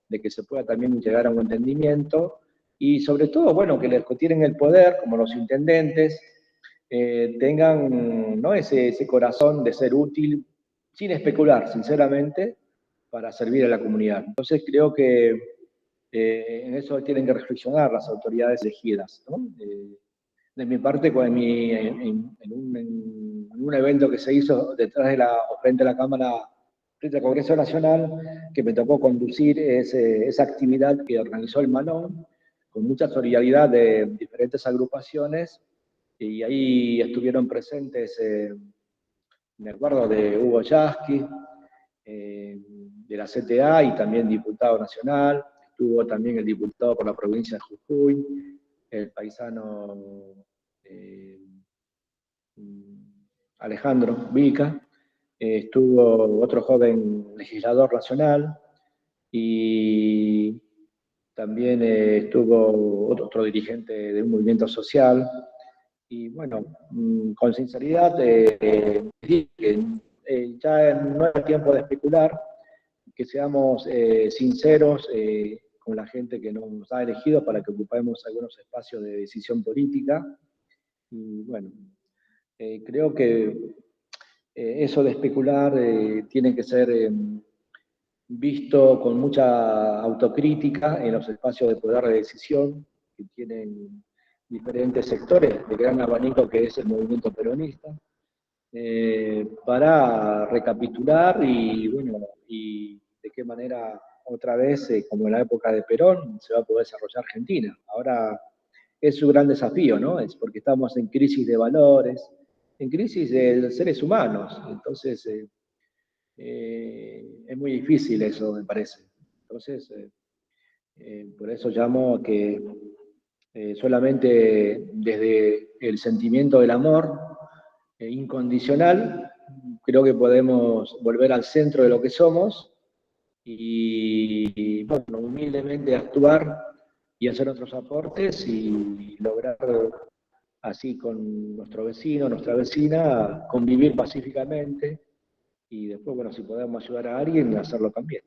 de que se pueda también llegar a un entendimiento y sobre todo, bueno, que los que tienen el poder, como los intendentes, tengan, ¿no?, ese corazón de ser útil, sin especular, sinceramente, para servir a la comunidad. Entonces creo que en eso tienen que reflexionar las autoridades elegidas, ¿no? De mi parte, en un evento que se hizo detrás de frente a la Cámara, frente al Congreso Nacional, que me tocó conducir esa actividad que organizó el Malón, con mucha solidaridad de diferentes agrupaciones, y ahí estuvieron presentes, me acuerdo de Hugo Yasky, de la CTA, y también diputado nacional. Estuvo también el diputado por la provincia de Jujuy, el paisano Alejandro Vilca, estuvo otro joven legislador nacional, y también estuvo otro dirigente de un movimiento social. Y bueno, con sinceridad, ya no es tiempo de especular, que seamos sinceros con la gente que nos ha elegido para que ocupemos algunos espacios de decisión política. Y bueno, creo que eso de especular tiene que ser visto con mucha autocrítica en los espacios de poder de decisión que tienen diferentes sectores de gran abanico que es el movimiento peronista, para recapitular y, bueno, y de qué manera otra vez, como en la época de Perón, se va a poder desarrollar Argentina. Ahora es su gran desafío, ¿no? Es porque estamos en crisis de valores, en crisis de seres humanos, entonces es muy difícil eso, me parece. Entonces, por eso llamo a que solamente desde el sentimiento del amor incondicional, creo que podemos volver al centro de lo que somos y bueno, humildemente actuar y hacer nuestros aportes y lograr así con nuestro vecino, nuestra vecina, convivir pacíficamente, y después, bueno, si podemos ayudar a alguien, hacerlo también.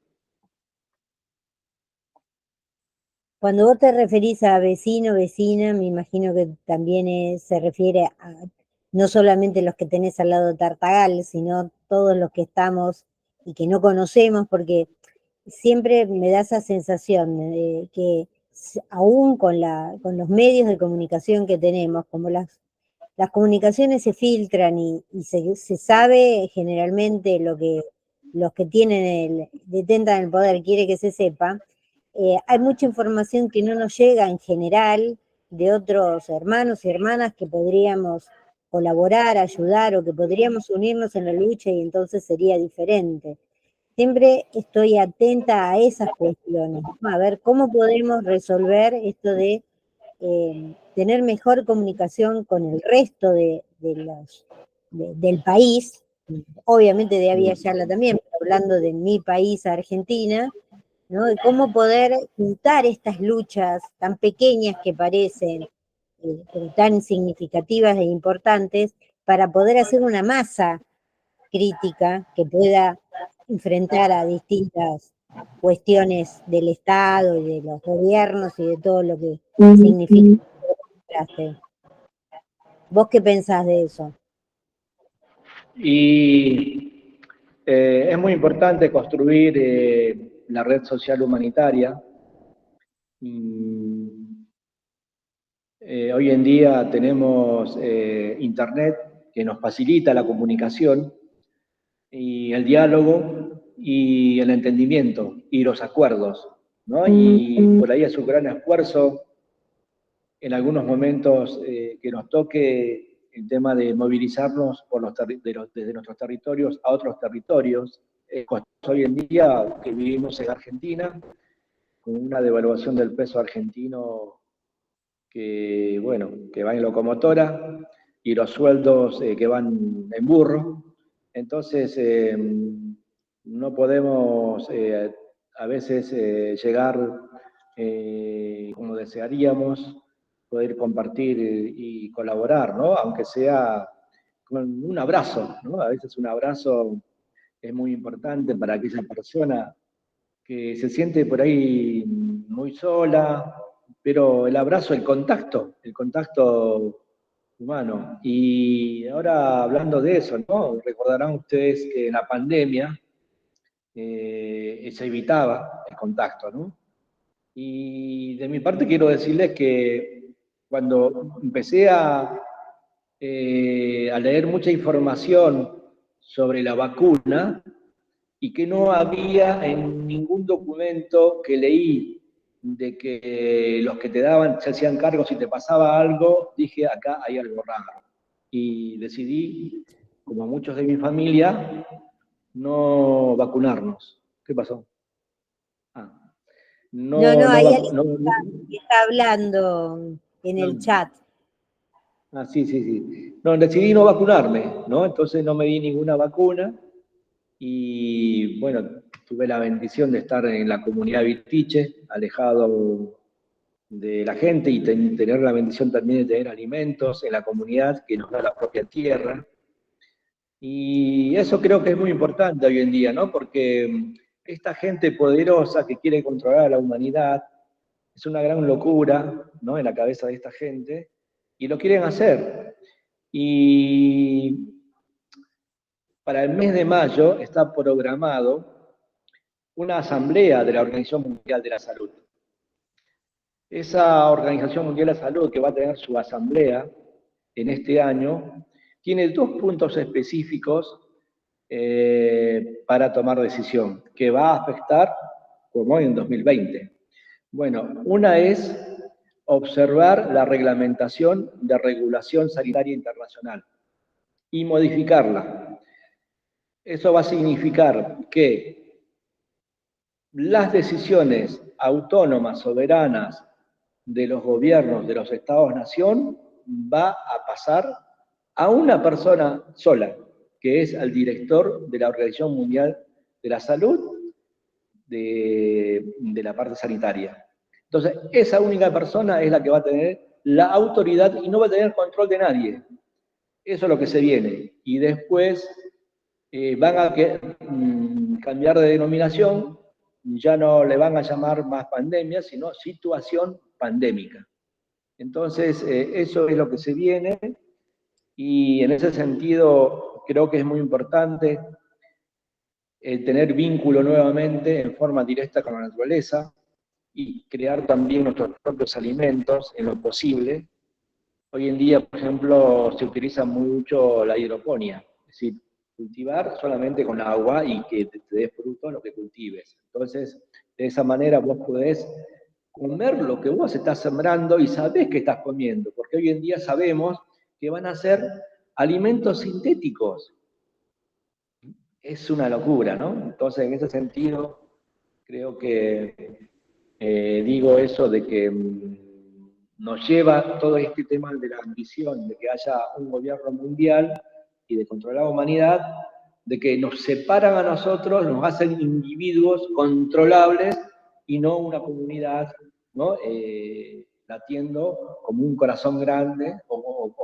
Cuando vos te referís a vecino, vecina, me imagino que también se refiere a no solamente los que tenés al lado de Tartagal, sino todos los que estamos y que no conocemos, porque siempre me da esa sensación de que aún con los medios de comunicación que tenemos, como las comunicaciones se filtran y se sabe generalmente lo que los que detentan el poder quiere que se sepa, hay mucha información que no nos llega en general de otros hermanos y hermanas que podríamos colaborar, ayudar o que podríamos unirnos en la lucha y entonces sería diferente. Siempre estoy atenta a esas cuestiones, ¿no? A ver cómo podemos resolver esto de tener mejor comunicación con el resto del país, obviamente de Avia Yala también, pero hablando de mi país, Argentina, ¿no? De cómo poder juntar estas luchas tan pequeñas que parecen, pero tan significativas e importantes, para poder hacer una masa crítica que pueda enfrentar a distintas cuestiones del Estado y de los gobiernos y de todo lo que significa. ¿Vos qué pensás de eso? Y es muy importante construir la red social humanitaria. Hoy en día tenemos Internet que nos facilita la comunicación y el diálogo y el entendimiento y los acuerdos, ¿no? Y por ahí es un gran esfuerzo en algunos momentos que nos toque el tema de movilizarnos desde nuestros territorios a otros territorios. Hoy en día que vivimos en Argentina, con una devaluación del peso argentino que, bueno, que va en locomotora y los sueldos que van en burro. Entonces, no podemos a veces llegar como desearíamos, poder compartir y colaborar, ¿no? Aunque sea con un abrazo, ¿no? A veces un abrazo es muy importante para aquella persona que se siente por ahí muy sola, pero el abrazo, el contacto humano. Y ahora hablando de eso, ¿no? Recordarán ustedes que en la pandemia se evitaba el contacto, ¿no? Y de mi parte quiero decirles que cuando empecé a leer mucha información sobre la vacuna y que no había en ningún documento que leí de que los que te daban se hacían cargo si te pasaba algo, dije, acá hay algo raro. Y decidí, como muchos de mi familia, no vacunarnos. ¿Qué pasó? Ah, No, no, no, no, hay alguien no, que está hablando en el no. chat. Ah, sí, sí, sí. No, decidí no vacunarme, ¿no? Entonces no me di ninguna vacuna y bueno, tuve la bendición de estar en la comunidad Vitiche, alejado de la gente y tener la bendición también de tener alimentos en la comunidad que nos da la propia tierra. Y eso creo que es muy importante hoy en día, ¿no? Porque esta gente poderosa que quiere controlar a la humanidad es una gran locura, ¿no? En la cabeza de esta gente y lo quieren hacer. Y para el mes de mayo está programado una asamblea de la Organización Mundial de la Salud. Esa Organización Mundial de la Salud, que va a tener su asamblea en este año, tiene dos puntos específicos para tomar decisión, que va a afectar como hoy en 2020. Bueno, una es observar la reglamentación de regulación sanitaria internacional y modificarla. Eso va a significar que las decisiones autónomas, soberanas de los gobiernos de los estados-nación va a pasar a una persona sola, que es al director de la Organización Mundial de la Salud de la parte sanitaria. Entonces, esa única persona es la que va a tener la autoridad y no va a tener control de nadie. Eso es lo que se viene. Y después van a cambiar de denominación, ya no le van a llamar más pandemia, sino situación pandémica. Entonces, eso es lo que se viene y en ese sentido creo que es muy importante tener vínculo nuevamente en forma directa con la naturaleza y crear también nuestros propios alimentos en lo posible. Hoy en día, por ejemplo, se utiliza mucho la hidroponía, es decir, cultivar solamente con agua y que te dé fruto lo que cultives. Entonces, de esa manera vos podés comer lo que vos estás sembrando y sabés que estás comiendo, porque hoy en día sabemos que van a ser alimentos sintéticos. Es una locura, ¿no? Entonces, en ese sentido, creo que digo eso de que nos lleva todo este tema de la ambición de que haya un gobierno mundial y de controlar la humanidad, de que nos separan a nosotros, nos hacen individuos controlables y no una comunidad, ¿no? Latiendo como un corazón grande o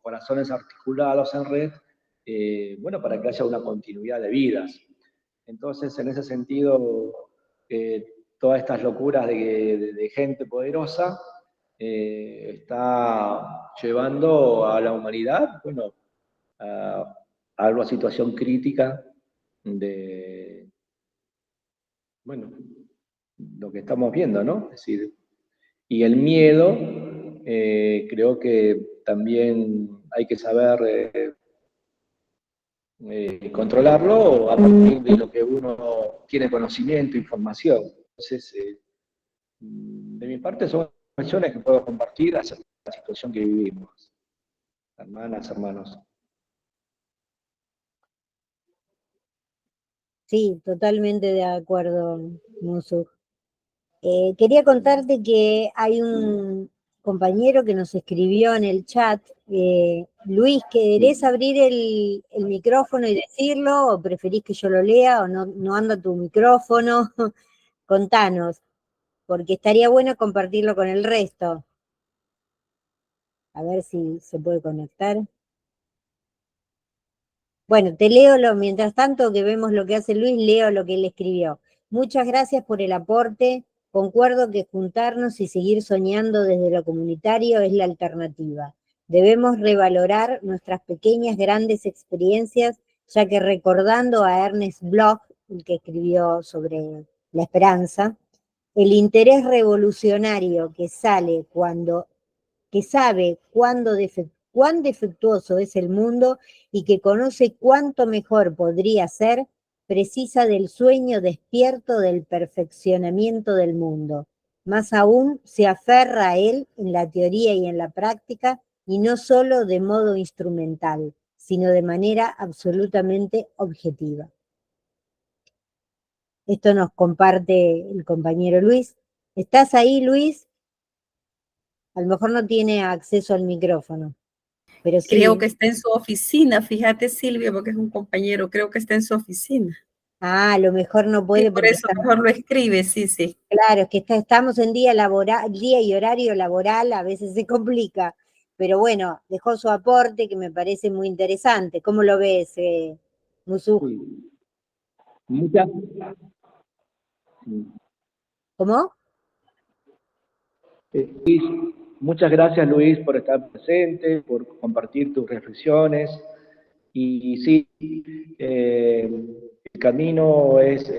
corazones articulados en red, bueno, para que haya una continuidad de vidas. Entonces, en ese sentido, todas estas locuras de gente poderosa está llevando a la humanidad, bueno, a una situación crítica de, bueno, lo que estamos viendo, ¿no? Es decir, y el miedo, creo que también hay que saber controlarlo a partir de lo que uno tiene conocimiento, información. Entonces, de mi parte son acciones que puedo compartir hacia la situación que vivimos, hermanas, hermanos. Sí, totalmente de acuerdo, Musu. Quería contarte que hay un compañero que nos escribió en el chat. Luis, ¿querés abrir el micrófono y decirlo? ¿O preferís que yo lo lea? ¿O no anda tu micrófono? Contanos, porque estaría bueno compartirlo con el resto. A ver si se puede conectar. Bueno, te leo mientras tanto que vemos lo que hace Luis, leo lo que él escribió. Muchas gracias por el aporte. Concuerdo que juntarnos y seguir soñando desde lo comunitario es la alternativa. Debemos revalorar nuestras pequeñas, grandes experiencias, ya que recordando a Ernest Bloch, el que escribió sobre la esperanza, el interés revolucionario que sabe cuán defectuoso es el mundo y que conoce cuánto mejor podría ser, precisa del sueño despierto del perfeccionamiento del mundo. Más aún, se aferra a él en la teoría y en la práctica, y no solo de modo instrumental, sino de manera absolutamente objetiva. Esto nos comparte el compañero Luis. ¿Estás ahí, Luis? A lo mejor no tiene acceso al micrófono, pero sí. Creo que está en su oficina, fíjate Silvia, porque es un compañero, creo que está en su oficina. Ah, a lo mejor no puede Sí, por porque eso mejor lo escribe, sí, sí. claro, es que estamos en día laboral, día y horario laboral, a veces se complica, pero bueno, dejó su aporte que me parece muy interesante. ¿Cómo lo ves, Musuj? Sí. Muchas, ¿Cómo? Luis, muchas gracias, Luis, por estar presente, por compartir tus reflexiones. Y sí, el camino es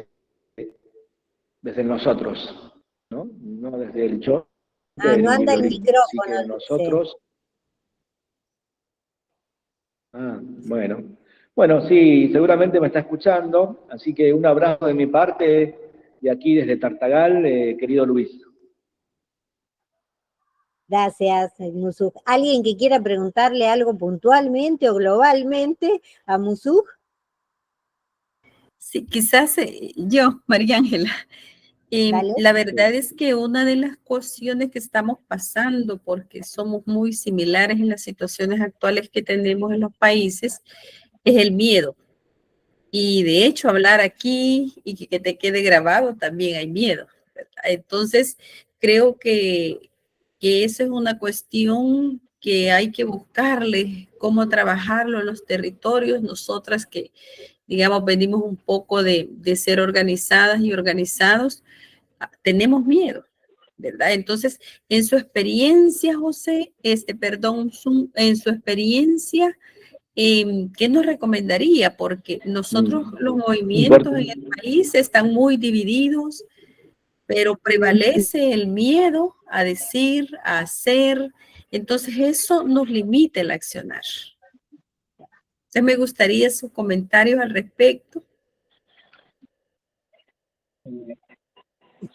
desde nosotros, ¿no? No desde el yo, Ah, del no anda el individualismo. Así micrófono, que dice. nosotros, bueno. Bueno, sí, seguramente me está escuchando, así que un abrazo de mi parte de aquí desde Tartagal, querido Luis. Gracias, Musuj. ¿Alguien que quiera preguntarle algo puntualmente o globalmente a Musuj? Sí, quizás yo, María Ángela. Dale. La verdad es que una de las cuestiones que estamos pasando, porque somos muy similares en las situaciones actuales que tenemos en los países, es el miedo. Y de hecho, hablar aquí y que te quede grabado también hay miedo, ¿verdad? Entonces, creo que eso es una cuestión que hay que buscarle, cómo trabajarlo en los territorios. Nosotras que, digamos, venimos un poco de ser organizadas y organizados, tenemos miedo, ¿verdad? Entonces, en su experiencia, José, en su experiencia, ¿qué nos recomendaría? Porque nosotros los movimientos en el país están muy divididos, pero prevalece el miedo a decir, a hacer, entonces eso nos limita el accionar. Entonces me gustaría sus comentarios al respecto.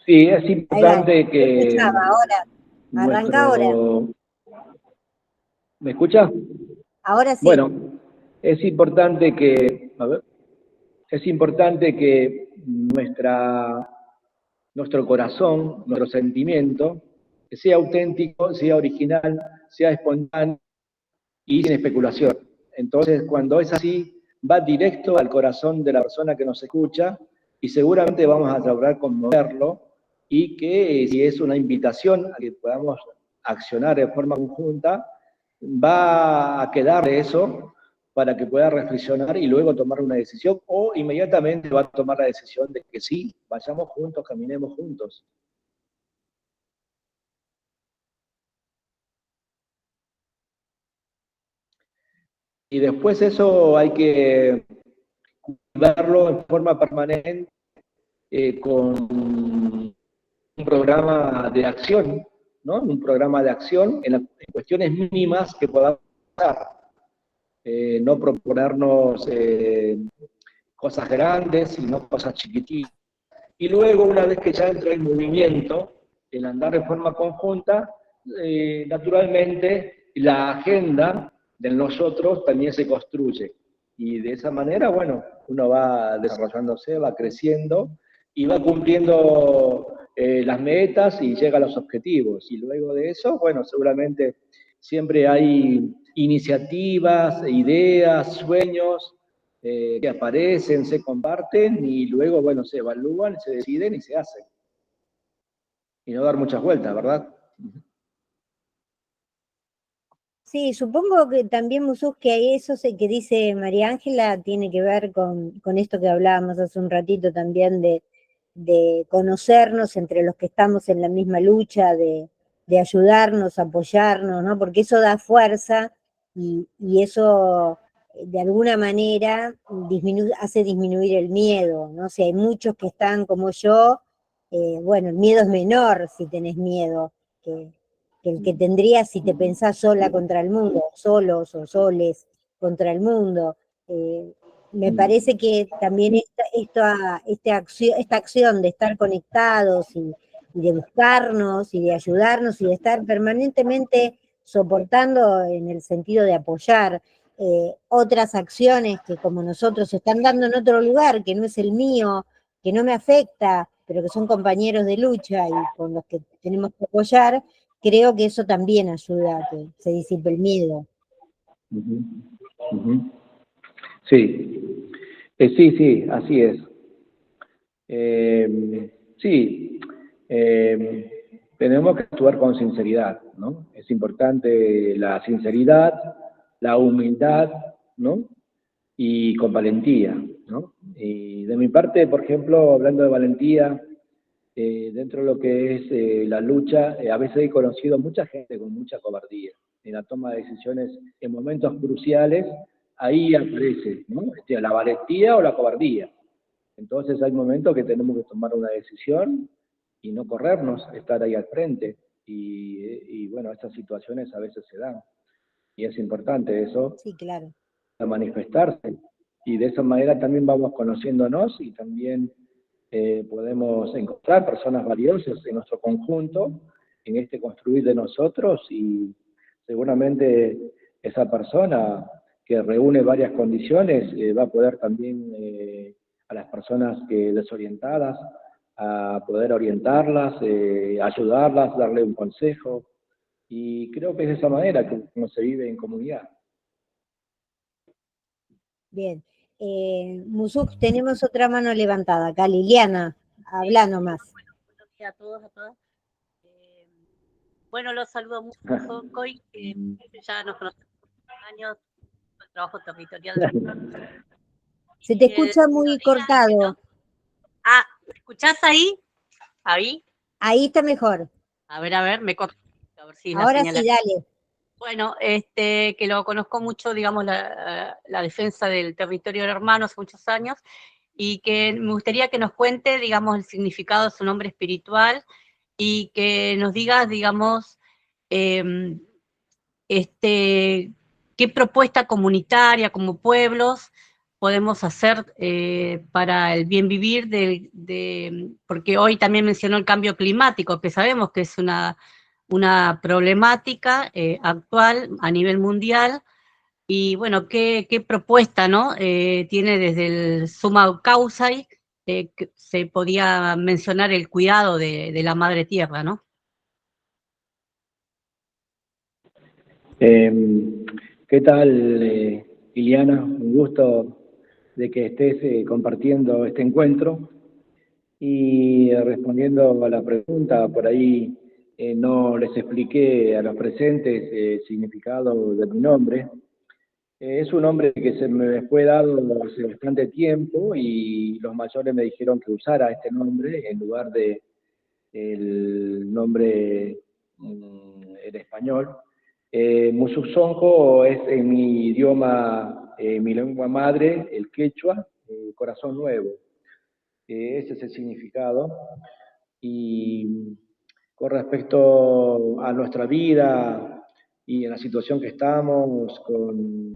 Sí, es Ahí va. importante Te que escuchaba, ahora. Arranca ahora. ¿Me escucha? Ahora sí. Bueno, es importante que, es importante que nuestro corazón, nuestro sentimiento, sea auténtico, sea original, sea espontáneo y sin especulación. Entonces, cuando es así, va directo al corazón de la persona que nos escucha y seguramente vamos a lograr conmoverlo y que si es una invitación a que podamos accionar de forma conjunta, va a quedar de eso para que pueda reflexionar y luego tomar una decisión o inmediatamente va a tomar la decisión de que sí, vayamos juntos, caminemos juntos. Y después eso hay que cuidarlo en forma permanente con un programa de acción, ¿no? Un programa de acción en cuestiones mínimas que podamos hacer. No proponernos cosas grandes, sino cosas chiquititas. Y luego, una vez que ya entra el movimiento, el andar de forma conjunta, naturalmente la agenda de nosotros también se construye. Y de esa manera, bueno, uno va desarrollándose, va creciendo y va cumpliendo las metas y llega a los objetivos. Y luego de eso, bueno, seguramente siempre hay iniciativas, ideas, sueños que aparecen, se comparten y luego, bueno, se evalúan, se deciden y se hacen. Y no dar muchas vueltas, ¿verdad? Sí, supongo que también, Musuj, que eso que dice María Ángela tiene que ver con esto que hablábamos hace un ratito también de de conocernos entre los que estamos en la misma lucha, de ayudarnos, apoyarnos, ¿no? Porque eso da fuerza y eso de alguna manera hace disminuir el miedo, ¿no? Si hay muchos que están como yo, bueno, el miedo es menor si tenés miedo que el que tendrías si te pensás sola contra el mundo, solos o soles contra el mundo. Me parece que también esta acción de estar conectados y de buscarnos y de ayudarnos y de estar permanentemente soportando en el sentido de apoyar otras acciones que como nosotros se están dando en otro lugar, que no es el mío, que no me afecta, pero que son compañeros de lucha y con los que tenemos que apoyar, creo que eso también ayuda a que se disipe el miedo. Ujú, ujú. Sí, sí, así es. Sí, tenemos que actuar con sinceridad, ¿no? Es importante la sinceridad, la humildad, ¿no? Y con valentía, ¿no? Y de mi parte, por ejemplo, hablando de valentía, dentro de lo que es la lucha, a veces he conocido mucha gente con mucha cobardía en la toma de decisiones en momentos cruciales, ahí aparece, ¿no? La valentía o la cobardía. Entonces hay momentos que tenemos que tomar una decisión y no corrernos, estar ahí al frente. Y bueno, estas situaciones a veces se dan. Y es importante eso, Sí, claro. a manifestarse. Y de esa manera también vamos conociéndonos y también podemos encontrar personas valiosas en nuestro conjunto, en este construir de nosotros, y seguramente esa persona que reúne varias condiciones va a poder también a las personas que desorientadas, a poder orientarlas, ayudarlas, darle un consejo, y creo que es de esa manera como se vive en comunidad. Bien. Musuk, tenemos otra mano levantada acá. Liliana, habla nomás. Bueno, buenos días a todos, a todas. Bueno, los saludo mucho, Coy, que ya nos conocemos por años, el trabajo territorial. Se te escucha muy cortado. No... Ah, ¿me escuchás ahí? ¿Ahí? Ahí está mejor. A ver, me corto. A ver si Ahora la sí, dale. Bueno, que lo conozco mucho, digamos, la defensa del territorio del hermano hace muchos años, y que me gustaría que nos cuente, digamos, el significado de su nombre espiritual y que nos digas, digamos, qué propuesta comunitaria como pueblos podemos hacer para el bien vivir, porque hoy también mencionó el cambio climático, que sabemos que es una problemática actual a nivel mundial, y bueno, qué propuesta, ¿no? Tiene desde el Summa Causae, que se podía mencionar el cuidado de la madre tierra, ¿no? ¿Qué tal, Iliana? Un gusto de que estés compartiendo este encuentro y respondiendo a la pregunta. Por ahí no les expliqué a los presentes el significado de mi nombre. Es un nombre que se me fue dado hace bastante tiempo y los mayores me dijeron que usara este nombre en lugar de el nombre en español. Musuk es en mi idioma, mi lengua madre, el quechua, corazón nuevo. Ese es el significado. Y con respecto a nuestra vida y en la situación que estamos, con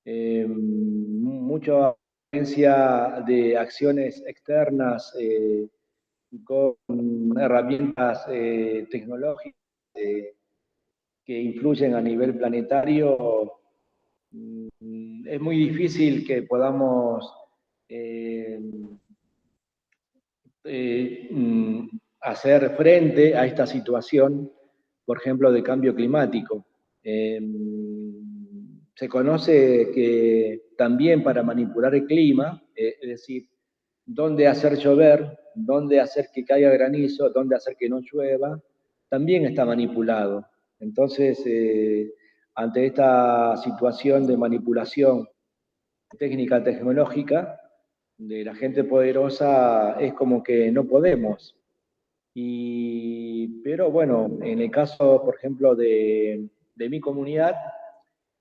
mucha influencia de acciones externas, con herramientas tecnológicas que influyen a nivel planetario, es muy difícil que podamos hacer frente a esta situación, por ejemplo, de cambio climático. Se conoce que también para manipular el clima, es decir, dónde hacer llover, dónde hacer que caiga granizo, dónde hacer que no llueva, también está manipulado. Entonces, ante esta situación de manipulación técnica tecnológica, de la gente poderosa es como que no podemos. Pero bueno, en el caso, por ejemplo, de mi comunidad,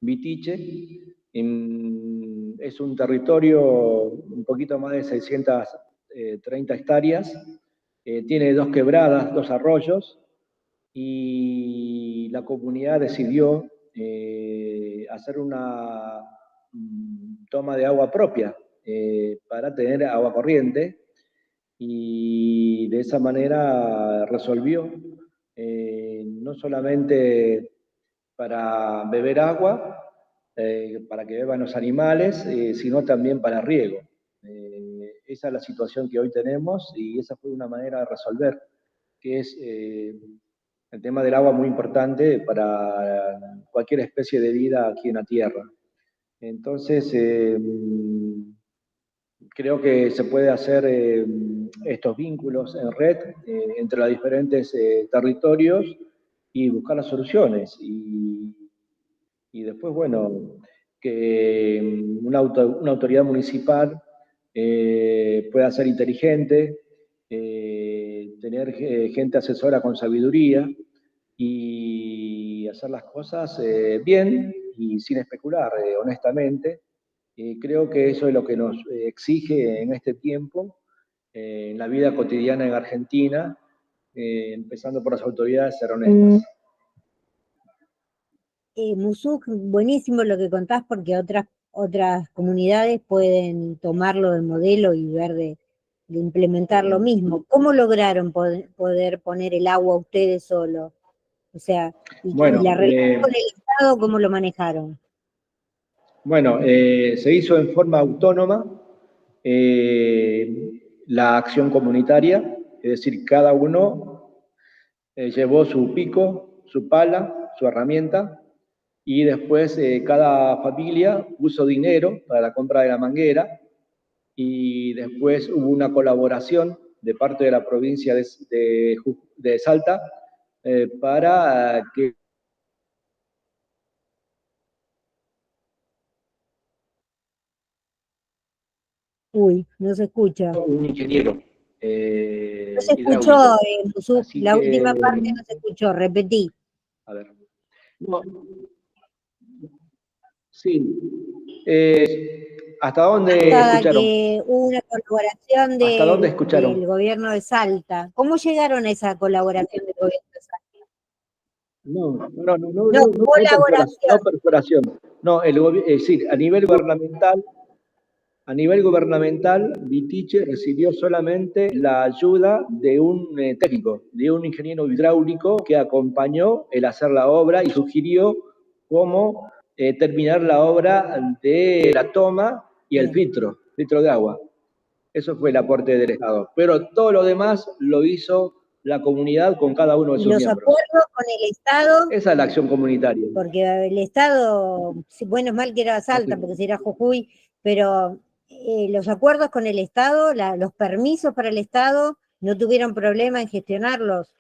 Vitiche, es un territorio un poquito más de 630 hectáreas, tiene 2 quebradas, 2 arroyos, y la comunidad decidió hacer una toma de agua propia para tener agua corriente, y de esa manera resolvió no solamente para beber agua, para que beban los animales, sino también para riego. Esa es la situación que hoy tenemos y esa fue una manera de resolver, que es el tema del agua muy importante para cualquier especie de vida aquí en la Tierra. Entonces, creo que se puede hacer estos vínculos en red entre los diferentes territorios y buscar las soluciones. Y después, bueno, que una autoridad municipal pueda ser inteligente, tener gente asesora con sabiduría y hacer las cosas bien y sin especular, honestamente. Creo que eso es lo que nos exige en este tiempo, en la vida cotidiana en Argentina, empezando por las autoridades, ser honestas. Musuk, buenísimo lo que contás porque otras comunidades pueden tomarlo de modelo y ver de implementar lo mismo. ¿Cómo lograron poder poner el agua ustedes solos? O sea, bueno, y la relación con el Estado, ¿cómo lo manejaron? Bueno, se hizo en forma autónoma la acción comunitaria, es decir, cada uno llevó su pico, su pala, su herramienta, y después cada familia puso dinero para la compra de la manguera, y después hubo una colaboración de parte de la provincia de Salta para que Uy, no se escucha. un ingeniero No se escuchó, hidráulico. Musuk, Así la que, última parte no se escuchó, repetí. a ver. No, sí. ¿Hasta dónde Hasta escucharon? que hubo una colaboración ¿Hasta dónde del escucharon? gobierno de Salta. ¿Cómo llegaron a esa colaboración del gobierno de Salta? No, colaboración. Perforación. No, es decir, a nivel gubernamental, Vitiche recibió solamente la ayuda de un técnico, de un ingeniero hidráulico que acompañó el hacer la obra y sugirió cómo terminar la obra de la toma y el filtro de agua. Eso fue el aporte del Estado. Pero todo lo demás lo hizo la comunidad con cada uno de sus ¿Y los miembros. acuerdos con el Estado? Esa es la acción comunitaria. Porque el Estado, bueno, es mal que era Salta, porque si era Jujuy, pero los acuerdos con el Estado, los permisos para el Estado, no tuvieron problema en gestionarlos.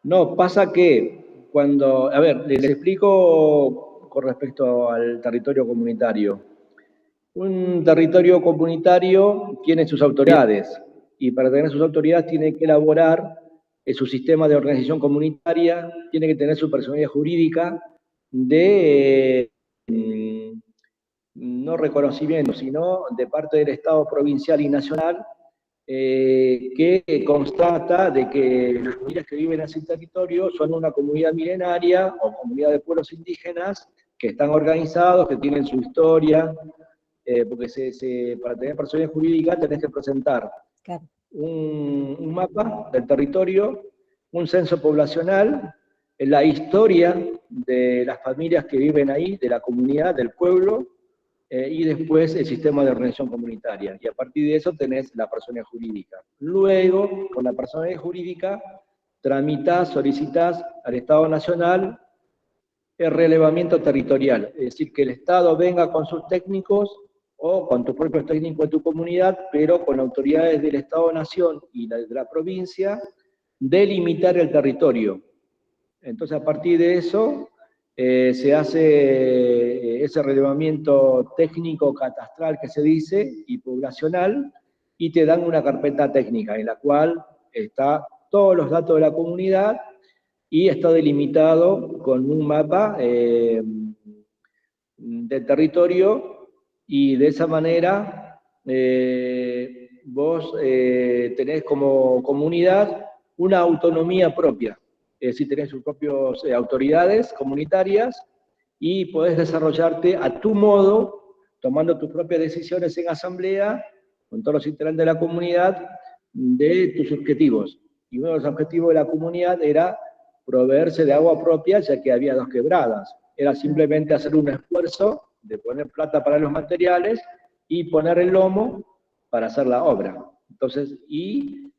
No, pasa que cuando, a ver, les explico con respecto al territorio comunitario. Un territorio comunitario tiene sus autoridades y para tener sus autoridades tiene que elaborar su sistema de organización comunitaria, tiene que tener su personalidad jurídica de no reconocimiento, sino de parte del Estado provincial y nacional, que constata de que las familias que viven en ese territorio son una comunidad milenaria o comunidad de pueblos indígenas que están organizados, que tienen su historia, porque para tener personalidad jurídica tenés que presentar un mapa del territorio, un censo poblacional, la historia de las familias que viven ahí, de la comunidad, del pueblo, y después el sistema de organización comunitaria. Y a partir de eso tenés la personalidad jurídica. Luego, con la personalidad jurídica, tramitas, solicitas al Estado Nacional el relevamiento territorial. Es decir, que el Estado venga con sus técnicos o con tus propios técnicos de tu comunidad, pero con autoridades del Estado-Nación y de la provincia, delimitar el territorio. Entonces, a partir de eso, se hace ese relevamiento técnico catastral que se dice y poblacional, y te dan una carpeta técnica en la cual está todos los datos de la comunidad y está delimitado con un mapa del territorio, y de esa manera vos tenés como comunidad una autonomía propia, es decir, tenés sus propias autoridades comunitarias y podés desarrollarte a tu modo, tomando tus propias decisiones en asamblea, con todos los integrantes de la comunidad, de tus objetivos. Y uno de los objetivos de la comunidad era proveerse de agua propia, ya que había 2 quebradas. Era simplemente hacer un esfuerzo de poner plata para los materiales y poner el lomo para hacer la obra. Entonces, y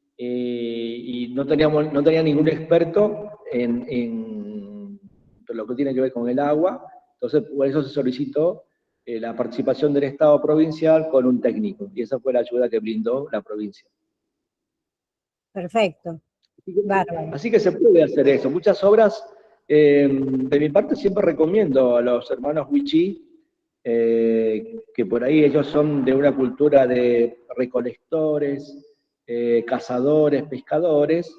no tenía ningún experto en lo que tiene que ver con el agua. Entonces, por eso se solicitó la participación del Estado provincial con un técnico, y esa fue la ayuda que brindó la provincia. Perfecto. Bárbaro. Así que se puede hacer eso. Muchas obras, de mi parte siempre recomiendo a los hermanos Wichí, que por ahí ellos son de una cultura de recolectores, cazadores, pescadores,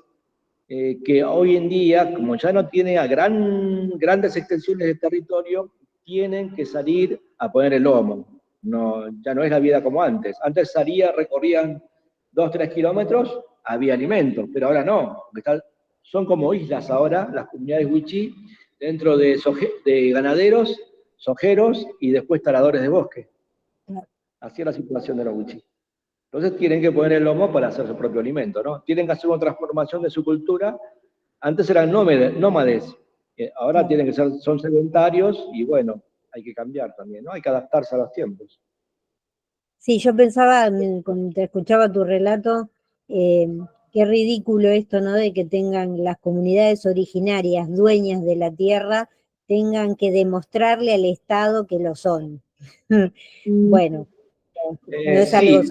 que hoy en día, como ya no tiene grandes extensiones de territorio, tienen que salir a poner el lomo. No, ya no es la vida como antes. Antes recorrían 2-3 kilómetros, había alimentos, pero ahora no. Son como islas ahora, las comunidades wichí, dentro de ganaderos, sojeros y después taladores de bosque. Así es la situación de los wichí. Entonces tienen que poner el lomo para hacer su propio alimento, ¿no? Tienen que hacer una transformación de su cultura. Antes eran nómades, ahora son sedentarios, y bueno, hay que cambiar también, ¿no? Hay que adaptarse a los tiempos. Sí, yo pensaba, cuando te escuchaba tu relato, qué ridículo esto, ¿no? De que tengan las comunidades originarias, dueñas de la tierra, tengan que demostrarle al Estado que lo son. Bueno, no es algo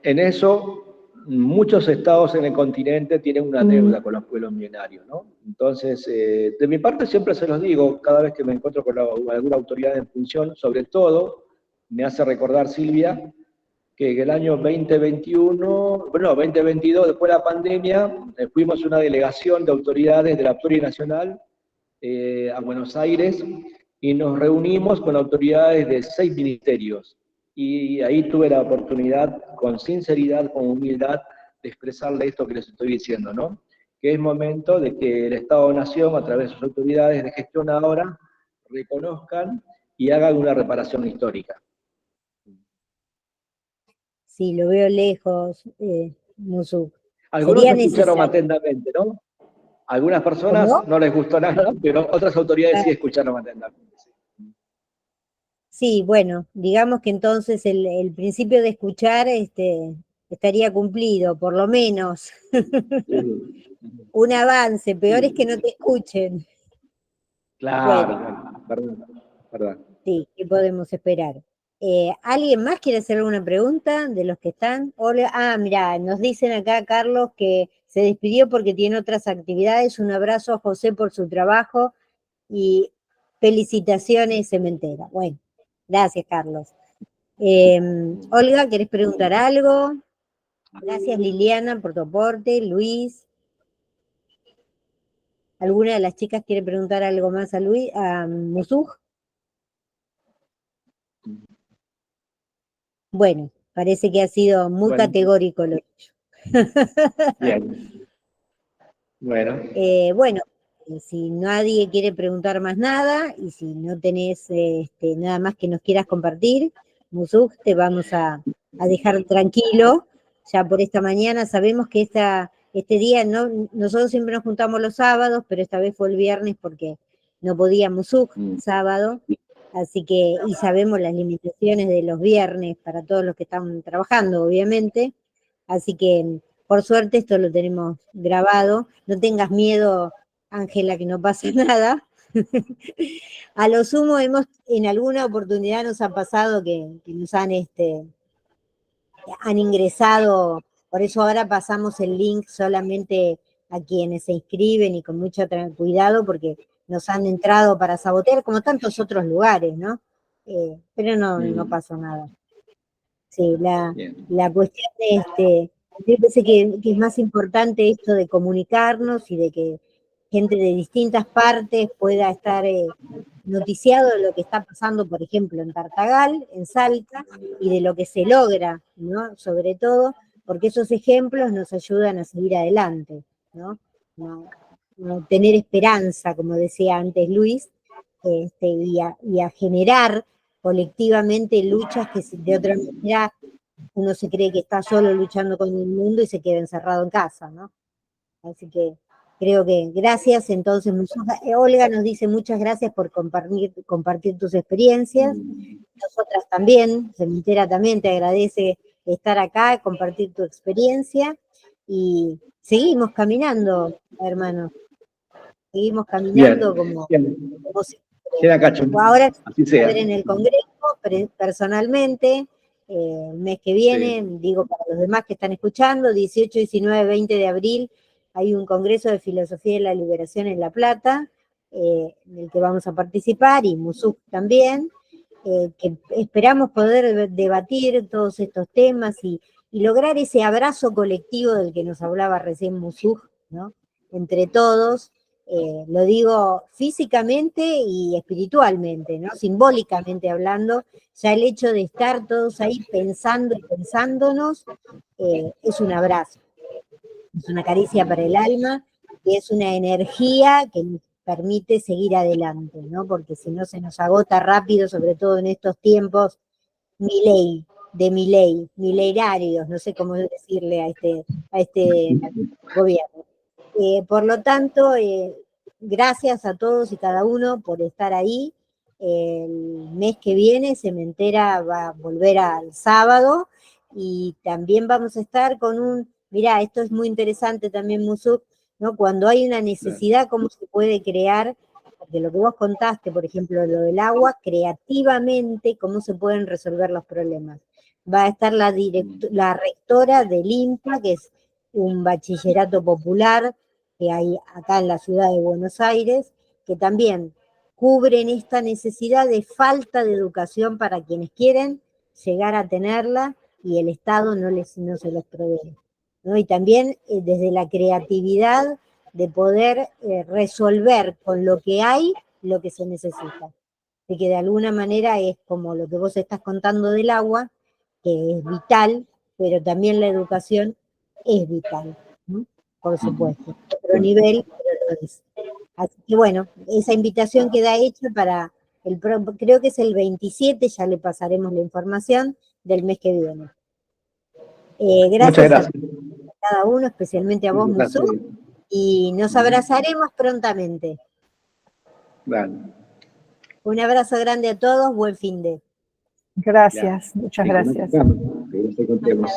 en eso muchos estados en el continente tienen una deuda con los pueblos milenarios, ¿no? Entonces, de mi parte siempre se los digo, cada vez que me encuentro con alguna autoridad en función, sobre todo, me hace recordar Silvia, que en el año 2022, después de la pandemia, fuimos una delegación de autoridades de la plurinacional a Buenos Aires, y nos reunimos con autoridades de 6 ministerios. Y ahí tuve la oportunidad, con sinceridad, con humildad, de expresarle esto que les estoy diciendo, ¿no? Que es momento de que el Estado-Nación, a través de sus autoridades de gestión ahora, reconozcan y hagan una reparación histórica. Sí, lo veo lejos, Musu. Algunos escucharon atentamente, ¿no? Algunas personas no les gustó nada, pero otras autoridades sí escucharon atentamente. Sí, bueno, digamos que entonces el principio de escuchar estaría cumplido, por lo menos. Un avance, peor es que no te escuchen. Claro, bueno, perdón. Sí, ¿qué podemos esperar? ¿Alguien más quiere hacer alguna pregunta de los que están? Mirá, nos dicen acá, Carlos, que se despidió porque tiene otras actividades. Un abrazo a José por su trabajo y felicitaciones, Cementera. Bueno, gracias, Carlos. Olga, ¿querés preguntar algo? Gracias, Liliana, por tu aporte. Luis. ¿Alguna de las chicas quiere preguntar algo más a Luis, a Musuj? Bueno, parece que ha sido muy categórico lo tuyo. Bien. Bueno. Bueno, si nadie quiere preguntar más nada, y si no tenés nada más que nos quieras compartir, Musuj, te vamos a dejar tranquilo. Ya por esta mañana sabemos que este día, nosotros siempre nos juntamos los sábados, pero esta vez fue el viernes porque no podía Musuj sábado. Así que, y sabemos las limitaciones de los viernes para todos los que están trabajando, obviamente. Así que, por suerte, esto lo tenemos grabado. No tengas miedo, Ángela, que no pasa nada. A lo sumo, en alguna oportunidad nos ha pasado que nos han ingresado, por eso ahora pasamos el link solamente a quienes se inscriben y con mucho cuidado, porque nos han entrado para sabotear, como tantos otros lugares, ¿no? Pero no pasó nada. Sí, la cuestión de me parece que es más importante esto de comunicarnos y de que gente de distintas partes pueda estar noticiado de lo que está pasando, por ejemplo, en Tartagal, en Salta, y de lo que se logra, ¿no? Sobre todo, porque esos ejemplos nos ayudan a seguir adelante, ¿no? Tener esperanza, como decía antes Luis, y a generar colectivamente luchas que de otra manera uno se cree que está solo luchando con el mundo y se queda encerrado en casa, ¿no? Así que creo que gracias. Entonces, Olga nos dice muchas gracias por compartir tus experiencias. Nosotras también, Cementera también te agradece estar acá, compartir tu experiencia. Y seguimos caminando, hermano. Seguimos caminando como siempre. Ahora así sea. ver en el Congreso, personalmente, el mes que viene, digo para los demás que están escuchando, 18, 19, 20 de abril, hay un Congreso de Filosofía de la Liberación en La Plata, en el que vamos a participar, y MUSUC también, que esperamos poder debatir todos estos temas y lograr ese abrazo colectivo del que nos hablaba recién MUSUC, ¿no? Entre todos, lo digo físicamente y espiritualmente, ¿no? Simbólicamente hablando, ya el hecho de estar todos ahí pensando y pensándonos es un abrazo, es una caricia para el alma y es una energía que nos permite seguir adelante, ¿no? Porque si no se nos agota rápido, sobre todo en estos tiempos, mileidarios, no sé cómo decirle a este gobierno. Por lo tanto, gracias a todos y cada uno por estar ahí. El mes que viene Cementera va a volver al sábado y también vamos a estar con mirá, esto es muy interesante también, Musuk, ¿no? Cuando hay una necesidad, ¿cómo se puede crear? Porque lo que vos contaste, por ejemplo, lo del agua, creativamente, ¿cómo se pueden resolver los problemas? Va a estar la rectora del INPA, que es un bachillerato popular que hay acá en la ciudad de Buenos Aires, que también cubren esta necesidad de falta de educación para quienes quieren llegar a tenerla y el Estado no se los provee, ¿no? Y también desde la creatividad de poder resolver con lo que hay lo que se necesita. De que de alguna manera es como lo que vos estás contando del agua, que es vital, pero también la educación es vital, ¿no? Por supuesto. Otro nivel, pero lo es. Así que bueno, esa invitación queda hecha para creo que es el 27, ya le pasaremos la información del mes que viene. Gracias a cada uno, especialmente a vos, Musú, y nos abrazaremos prontamente. Bueno. Un abrazo grande a todos, buen fin de. Gracias, muchas gracias. Que nos encontremos.